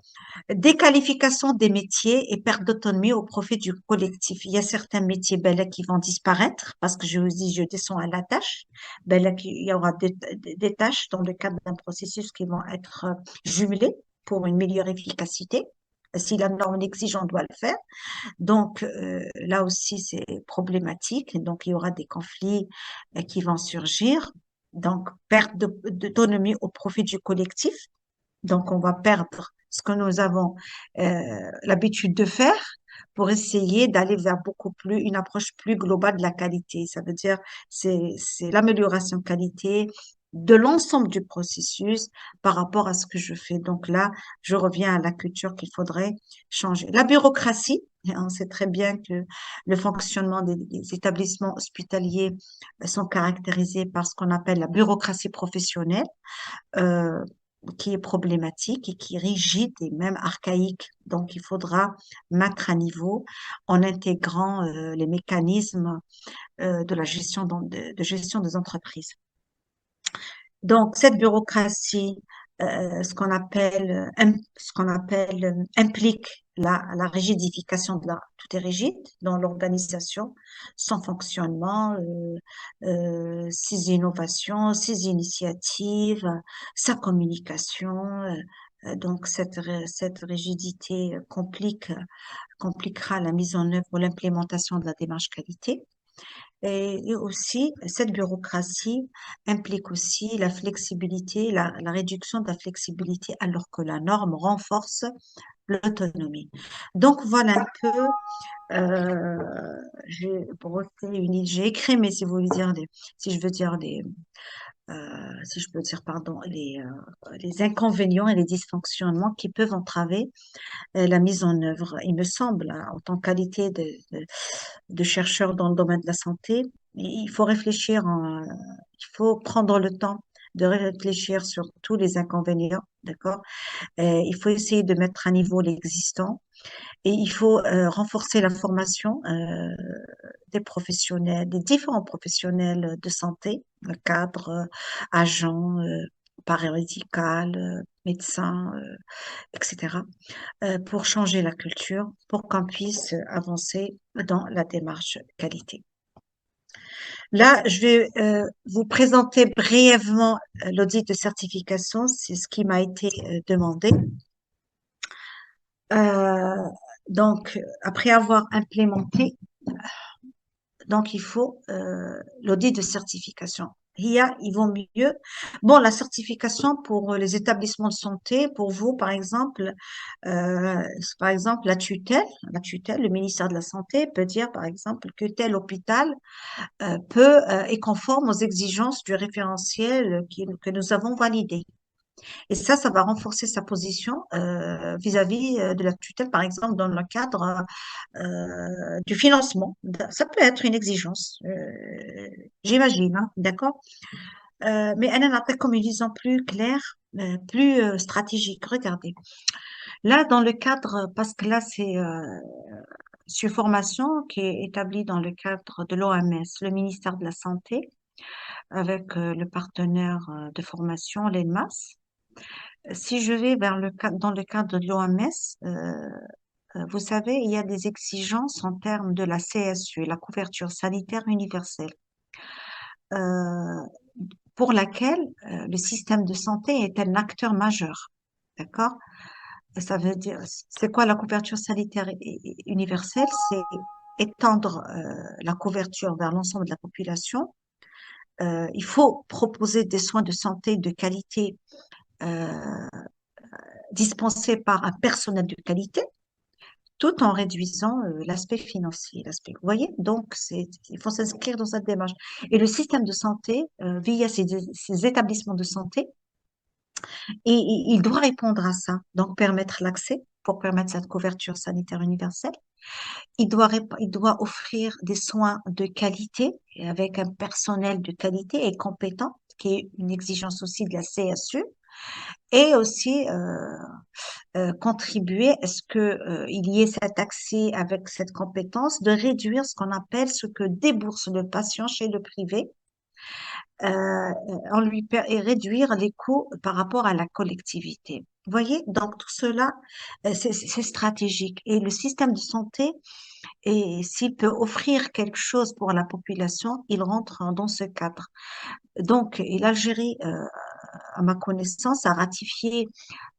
Déqualification des métiers et perte d'autonomie au profit du collectif. Il y a certains métiers qui vont disparaître parce que je vous dis, je descends à la tâche. Il y aura des tâches dans le cadre d'un processus qui vont être jumelées pour une meilleure efficacité. Si la norme l'exige, on doit le faire. Donc, là aussi, c'est problématique. Donc, il y aura des conflits qui vont surgir. Donc, perte d'autonomie au profit du collectif. Donc, on va perdre ce que nous avons l'habitude de faire pour essayer d'aller vers une approche plus globale de la qualité. Ça veut dire, c'est l'amélioration qualité de l'ensemble du processus par rapport à ce que je fais. Donc là, je reviens à la culture qu'il faudrait changer. La bureaucratie, on sait très bien que le fonctionnement des établissements hospitaliers sont caractérisés par ce qu'on appelle la bureaucratie professionnelle. Euh, qui est problématique et qui est rigide et même archaïque. Donc, il faudra mettre à niveau en intégrant les mécanismes de la gestion, de gestion des entreprises. Donc, cette bureaucratie, implique la rigidification tout est rigide dans l'organisation, son fonctionnement, ses innovations, ses initiatives, sa communication. Donc, cette rigidité compliquera la mise en œuvre ou l'implémentation de la démarche qualité. Et aussi, cette bureaucratie implique aussi la flexibilité, la réduction de la flexibilité, alors que la norme renforce l'autonomie. Donc, voilà un peu Euh, j'ai brossé une idée, j'ai écrit, mais si vous voulez dire si je veux dire si je peux dire, pardon, les inconvénients et les dysfonctionnements qui peuvent entraver la mise en œuvre. Il me semble, hein, en tant que qualité de chercheur dans le domaine de la santé, il faut réfléchir, il faut prendre le temps de réfléchir sur tous les inconvénients, d'accord? Il faut essayer de mettre à niveau l'existant et il faut renforcer la formation des professionnels, des différents professionnels de santé, cadres, agents, paramédical, médecins, etc., pour changer la culture, pour qu'on puisse avancer dans la démarche qualité. Là, je vais vous présenter brièvement l'audit de certification, c'est ce qui m'a été demandé. Euh, donc, après avoir implémenté, donc il faut l'audit de certification. Il vaut mieux. Bon, la certification pour les établissements de santé, pour vous, par exemple, la tutelle, le ministère de la Santé peut dire, par exemple, que tel hôpital est conforme aux exigences du référentiel que nous avons validé. Et ça va renforcer sa position vis-à-vis de la tutelle, par exemple, dans le cadre du financement. Ça peut être une exigence, j'imagine, hein, d'accord? Mais elle a comme une vision plus claire, plus stratégique. Regardez. Là, dans le cadre, parce que là, c'est une formation qui est établie dans le cadre de l'OMS, le ministère de la Santé, avec le partenaire de formation, l'ENMAS. Si je vais dans le cadre de l'OMS, vous savez, il y a des exigences en termes de la CSU, la couverture sanitaire universelle, euh, pour laquelle le système de santé est un acteur majeur. D'accord? Ça veut dire, c'est quoi la couverture sanitaire universelle? C'est étendre la couverture vers l'ensemble de la population. Il faut proposer des soins de santé de qualité euh, dispensés par un personnel de qualité, tout en réduisant l'aspect financier. Vous voyez, donc il faut s'inscrire dans cette démarche. Et le système de santé, via ces établissements de santé, il doit répondre à ça, donc permettre l'accès pour permettre cette couverture sanitaire universelle. Il doit offrir des soins de qualité et avec un personnel de qualité et compétent, qui est une exigence aussi de la CSU, et aussi contribuer à ce que il y ait cet accès avec cette compétence de réduire ce que débourse le patient chez le privé et réduire les coûts par rapport à la collectivité. Vous voyez, donc tout cela, c'est stratégique. Et le système de santé, et s'il peut offrir quelque chose pour la population, il rentre dans ce cadre. Donc, et l'Algérie, à ma connaissance, a ratifié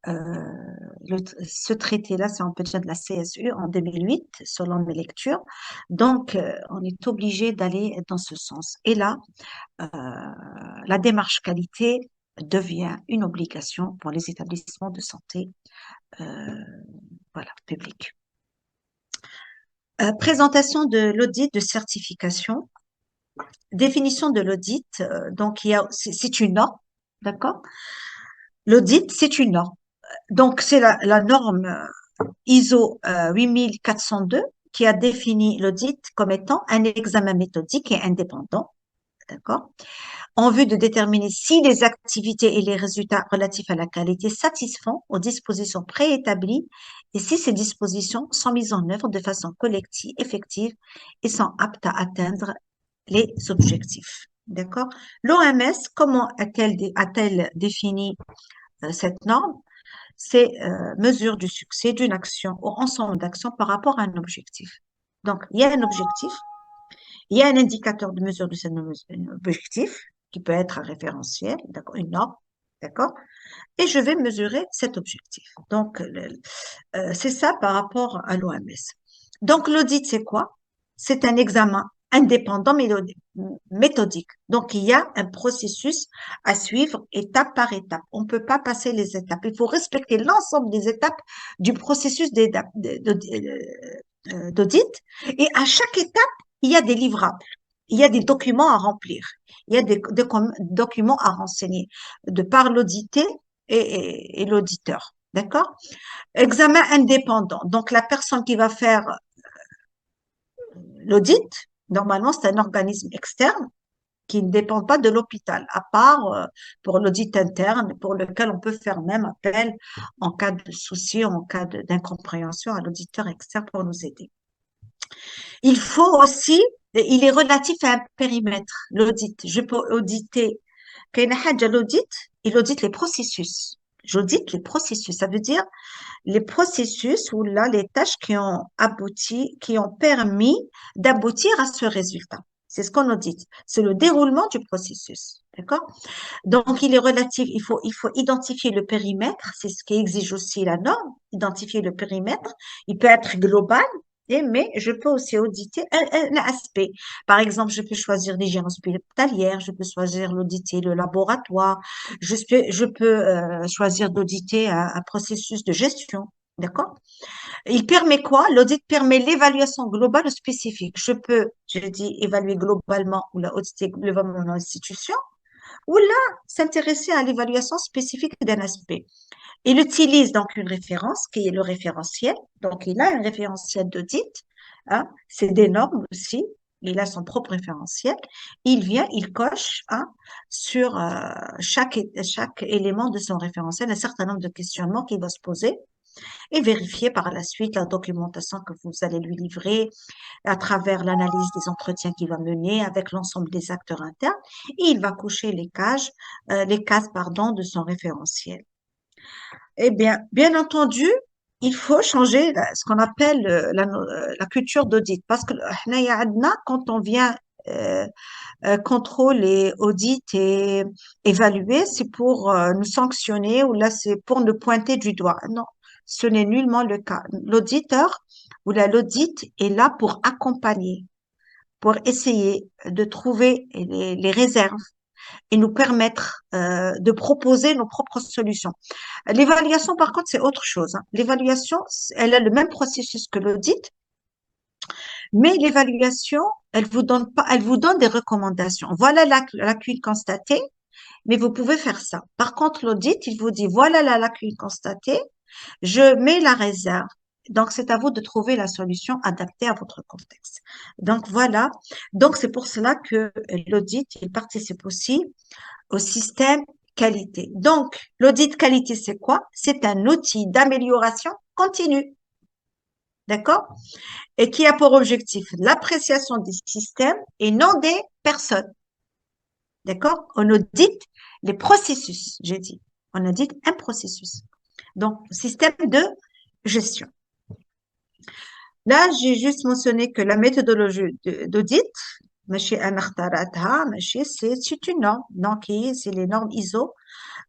ce traité-là, c'est un peu de la CSU en 2008, selon mes lectures. Donc, on est obligé d'aller dans ce sens. Et là, euh, la démarche qualité devient une obligation pour les établissements de santé, euh, voilà, publics. Présentation de l'audit de certification. Définition de l'audit. Donc, c'est une norme, d'accord? L'audit, c'est une norme. Donc, c'est la norme ISO 8402 qui a défini l'audit comme étant un examen méthodique et indépendant, d'accord, en vue de déterminer si les activités et les résultats relatifs à la qualité satisfont aux dispositions préétablies et si ces dispositions sont mises en œuvre de façon collective, effective et sont aptes à atteindre les objectifs. D'accord? L'OMS, comment a-t-elle défini cette norme? C'est mesure du succès d'une action ou ensemble d'actions par rapport à un objectif. Donc, il y a un objectif, il y a un indicateur de mesure de cet objectif qui peut être un référentiel, d'accord, une norme, d'accord, et je vais mesurer cet objectif. Donc, c'est ça par rapport à l'OMS. Donc, l'audit, c'est quoi? C'est un examen indépendant méthodique. Donc, il y a un processus à suivre étape par étape. On ne peut pas passer les étapes. Il faut respecter l'ensemble des étapes du processus d'audit. Et à chaque étape, il y a des livrables, il y a des documents à remplir, il y a des documents à renseigner de par l'audité et l'auditeur. D'accord? Examen indépendant. Donc, la personne qui va faire l'audit, normalement, c'est un organisme externe qui ne dépend pas de l'hôpital, à part pour l'audit interne, pour lequel on peut faire même appel en cas de souci, en cas d'incompréhension à l'auditeur externe pour nous aider. Il faut aussi, il est relatif à un périmètre, l'audit. Je peux auditer, l'audit, il audite les processus. J'audite les processus, ça veut dire les processus ou là, les tâches qui ont abouti, qui ont permis d'aboutir à ce résultat. C'est ce qu'on audite. C'est le déroulement du processus. D'accord? Donc, il est relatif, il faut identifier le périmètre, c'est ce qui exige aussi la norme, identifier le périmètre. Il peut être global, mais je peux aussi auditer un aspect. Par exemple, je peux choisir l'hygiène hospitalière, je peux choisir d'auditer le laboratoire, je peux choisir d'auditer un processus de gestion. D'accord? Il permet quoi? L'audit permet l'évaluation globale ou spécifique. Je dis évaluer globalement ou la auditer globalement dans l'institution, ou là, s'intéresser à l'évaluation spécifique d'un aspect. Il utilise donc une référence qui est le référentiel. Donc, il a un référentiel d'audit. Hein, c'est des normes aussi. Il a son propre référentiel. Il vient, il coche sur chaque élément de son référentiel un certain nombre de questionnements qu'il va se poser et vérifier par la suite la documentation que vous allez lui livrer à travers l'analyse des entretiens qu'il va mener avec l'ensemble des acteurs internes et il va coucher les cases, pardon, de son référentiel. Eh bien, bien entendu, il faut changer ce qu'on appelle la culture d'audit parce que quand on vient contrôle et audit et évaluer, c'est pour nous sanctionner ou là, c'est pour nous pointer du doigt. Non, ce n'est nullement le cas. L'auditeur ou l'audit est là pour accompagner, pour essayer de trouver les réserves et nous permettre de proposer nos propres solutions. L'évaluation, par contre, c'est autre chose. Hein. L'évaluation, elle a le même processus que l'audit, mais l'évaluation, elle vous donne des recommandations. Voilà la lacune constatée, mais vous pouvez faire ça. Par contre, l'audit, il vous dit, voilà la lacune constatée, je mets la réserve. Donc, c'est à vous de trouver la solution adaptée à votre contexte. Donc, voilà. Donc, c'est pour cela que l'audit, il participe aussi au système qualité. Donc, l'audit qualité, c'est quoi? C'est un outil d'amélioration continue. D'accord? Et qui a pour objectif l'appréciation des systèmes et non des personnes. D'accord? On audite les processus, j'ai dit. On audite un processus. Donc, système de gestion. Là, j'ai juste mentionné que la méthodologie d'audit, c'est une norme. Donc, c'est les normes ISO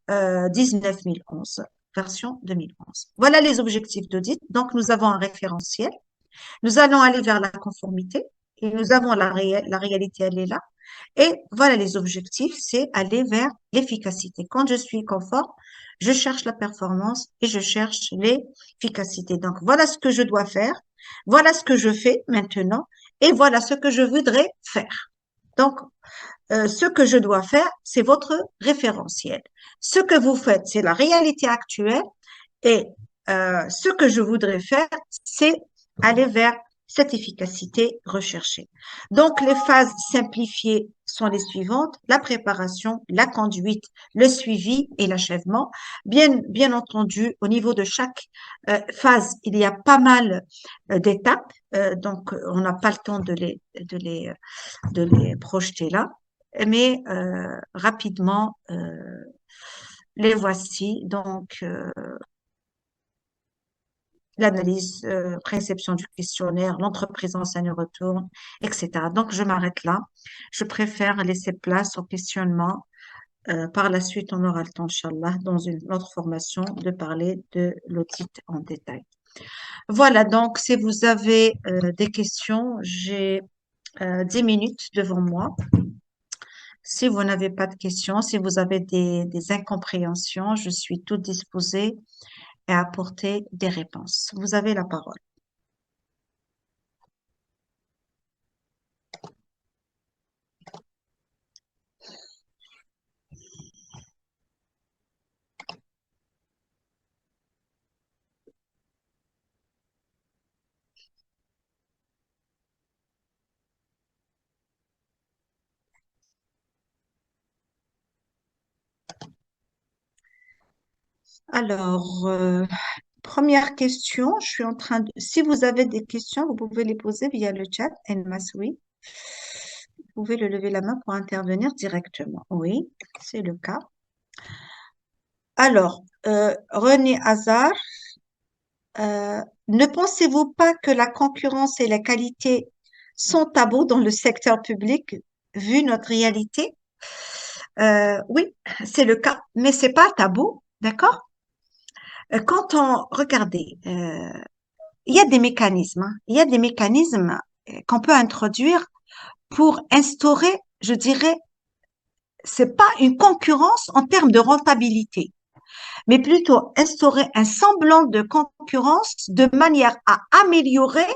19011, version 2011. Voilà les objectifs d'audit. Donc, nous avons un référentiel. Nous allons aller vers la conformité et nous avons la réalité, elle est là. Et voilà les objectifs, c'est aller vers l'efficacité. Quand je suis conforme, je cherche la performance et je cherche l'efficacité. Donc, voilà ce que je dois faire, voilà ce que je fais maintenant et voilà ce que je voudrais faire. Donc, ce que je dois faire, c'est votre référentiel. Ce que vous faites, c'est la réalité actuelle et ce que je voudrais faire, c'est aller vers cette efficacité recherchée. Donc, les phases simplifiées sont les suivantes, la préparation, la conduite, le suivi et l'achèvement. Bien entendu, au niveau de chaque phase, il y a pas mal d'étapes, donc on n'a pas le temps de les projeter là, mais rapidement, les voici. Donc, l'analyse, réception du questionnaire, l'entreprise enseigne retourne, etc. Donc, je m'arrête là. Je préfère laisser place au questionnement. Par la suite, on aura le temps, Inch'Allah, dans une autre formation, de parler de l'audit en détail. Voilà, donc, si vous avez des questions, j'ai 10 minutes devant moi. Si vous n'avez pas de questions, si vous avez des incompréhensions, je suis toute disposée à apporter des réponses. Vous avez la parole. Alors, première question, je suis en train de... Si vous avez des questions, vous pouvez les poser via le chat. Elmas, oui. Vous pouvez le lever la main pour intervenir directement. Oui, c'est le cas. Alors, René Hazard, ne pensez-vous pas que la concurrence et la qualité sont tabous dans le secteur public vu notre réalité? Oui, c'est le cas, mais c'est pas tabou, d'accord? Quand on regardez, il y a des mécanismes, hein. Il y a des mécanismes qu'on peut introduire pour instaurer, je dirais, c'est pas une concurrence en termes de rentabilité, mais plutôt instaurer un semblant de concurrence de manière à améliorer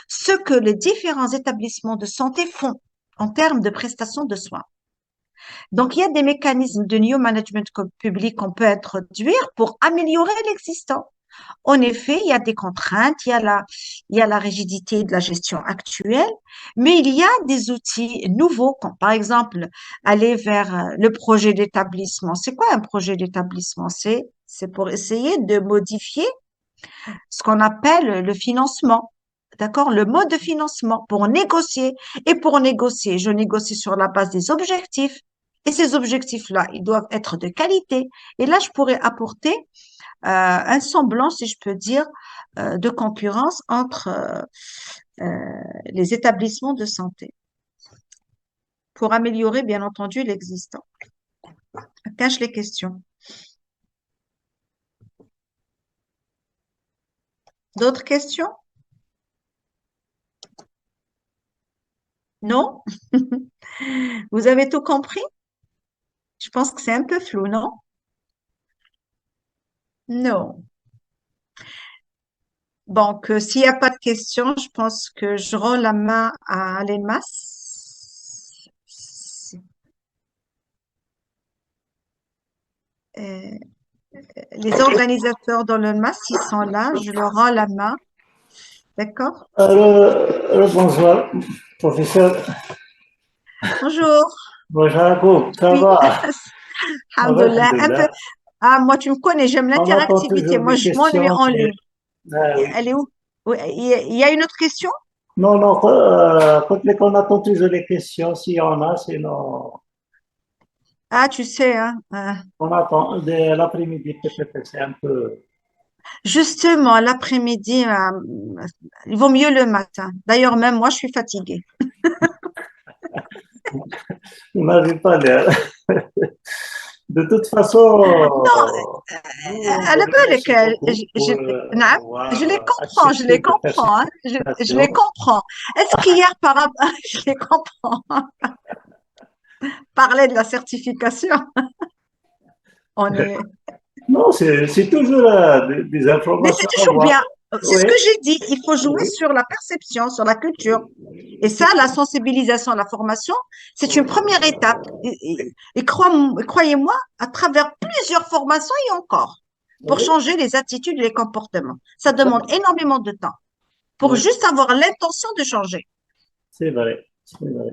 ce que les différents établissements de santé font en termes de prestations de soins. Donc, il y a des mécanismes de new management public qu'on peut introduire pour améliorer l'existant. En effet, il y a des contraintes, il y a la rigidité de la gestion actuelle, mais il y a des outils nouveaux, comme par exemple aller vers le projet d'établissement. C'est quoi un projet d'établissement? C'est pour essayer de modifier ce qu'on appelle le financement. D'accord? Le mode de financement pour négocier. Et pour négocier, je négocie sur la base des objectifs. Et ces objectifs-là, ils doivent être de qualité. Et là, je pourrais apporter un semblant, si je peux dire, de concurrence entre les établissements de santé pour améliorer, bien entendu, l'existant. Cache les questions. D'autres questions? Non? Vous avez tout compris? Je pense que c'est un peu flou, non? Non. Donc, s'il n'y a pas de questions, je pense que je rends la main à Almas. Euh, les organisateurs dans le MAS, ils sont là, je leur rends la main. D'accord? Bonsoir, professeur. Bonjour. Bonjour, Jacob, ça Oui, va? Ça va, alhamdoulilah. Un peu. alhamdoulilah. Ah, moi, tu me connais, j'aime On attend l'interactivité. toujours Moi, des je m'ennuie questions. en ligne. Ah oui. Elle est où? Oui, il y a une autre question? Non, non, on attend toujours les questions, s'il y en a, sinon Ah, tu sais, hein, on attend de l'après-midi, peut-être, c'est un peu. justement, l'après-midi, il vaut mieux le matin. D'ailleurs, même moi, je suis fatiguée. Vous n'avez pas l'air. De toute façon, Non, nous, on à vous la بالك, remercie beaucoup pour نعم, je les avoir comprends, je les accepté de faire cette comprends, hein, je les invitation. comprends. Est-ce qu'hier, je les comprends, parler de la certification, on est, Non, c'est toujours des mais c'est informations à toujours avoir. bien. C'est Oui, ce que j'ai dit. Il faut jouer oui, sur la perception, sur la culture. Et ça, c'est la sensibilisation, la formation, c'est une première étape. oui, Et croyez-moi, à travers plusieurs formations et encore, pour oui, changer les attitudes et les comportements. Ça demande énormément de temps pour oui, juste avoir l'intention de changer. c'est vrai, c'est vrai.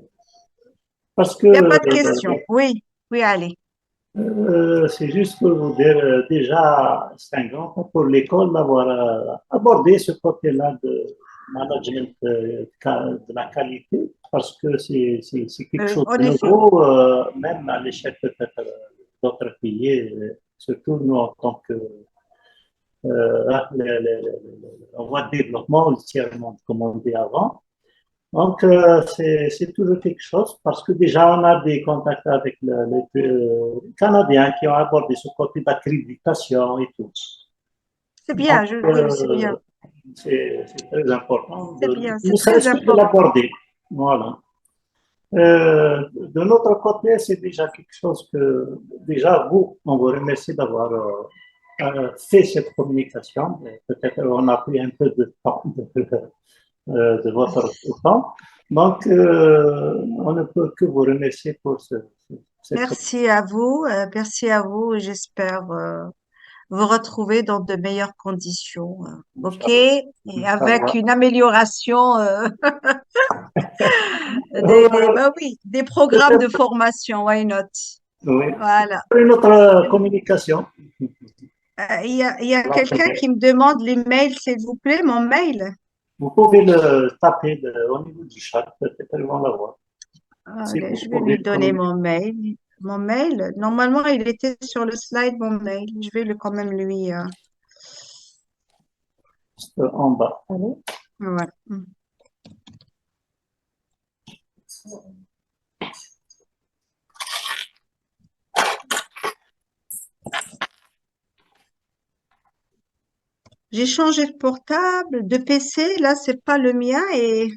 Parce que Il n'y a pas de question. Oui, oui, allez. c'est juste pour vous dire, déjà, c'est un grand pas pour l'école d'avoir abordé ce côté-là de management de la qualité, parce que c'est quelque chose En de effet. nouveau, même à l'échelle peut-être d'autres pays, surtout nous en tant que en voie de développement, le tiers-monde, comme on dit avant. Donc, c'est toujours quelque chose parce que déjà, on a des contacts avec les Canadiens qui ont abordé ce côté d'accréditation et tout. C'est Donc, bien, oui, c'est bien. c'est très important C'est bien, ne c'est très serait-ce que de important. l'aborder. Voilà. De notre côté, c'est déjà quelque chose que, déjà, vous, on vous remercie d'avoir fait cette communication. Peut-être on a pris un peu de temps de votre temps. Donc, on ne peut que vous remercier pour cette Merci à vous. J'espère vous retrouver dans de meilleures conditions. OK? Et avec savoir. une amélioration bah oui, des programmes de Peut-être, formation. Why not? oui, Voilà. une autre communication. Il y a Voilà, quelqu'un qui me demande l'email, s'il vous plaît, mon mail. vous pouvez le taper au niveau du chat, peut-être qu'ils vont l'avoir. Si Allez, vous je vais pouvez lui le donner communiquer. mon mail. Mon mail, normalement, il était sur le slide, mon mail. Je vais quand même lui. En bas. Ouais. J'ai changé de portable, de PC. Là, c'est pas le mien et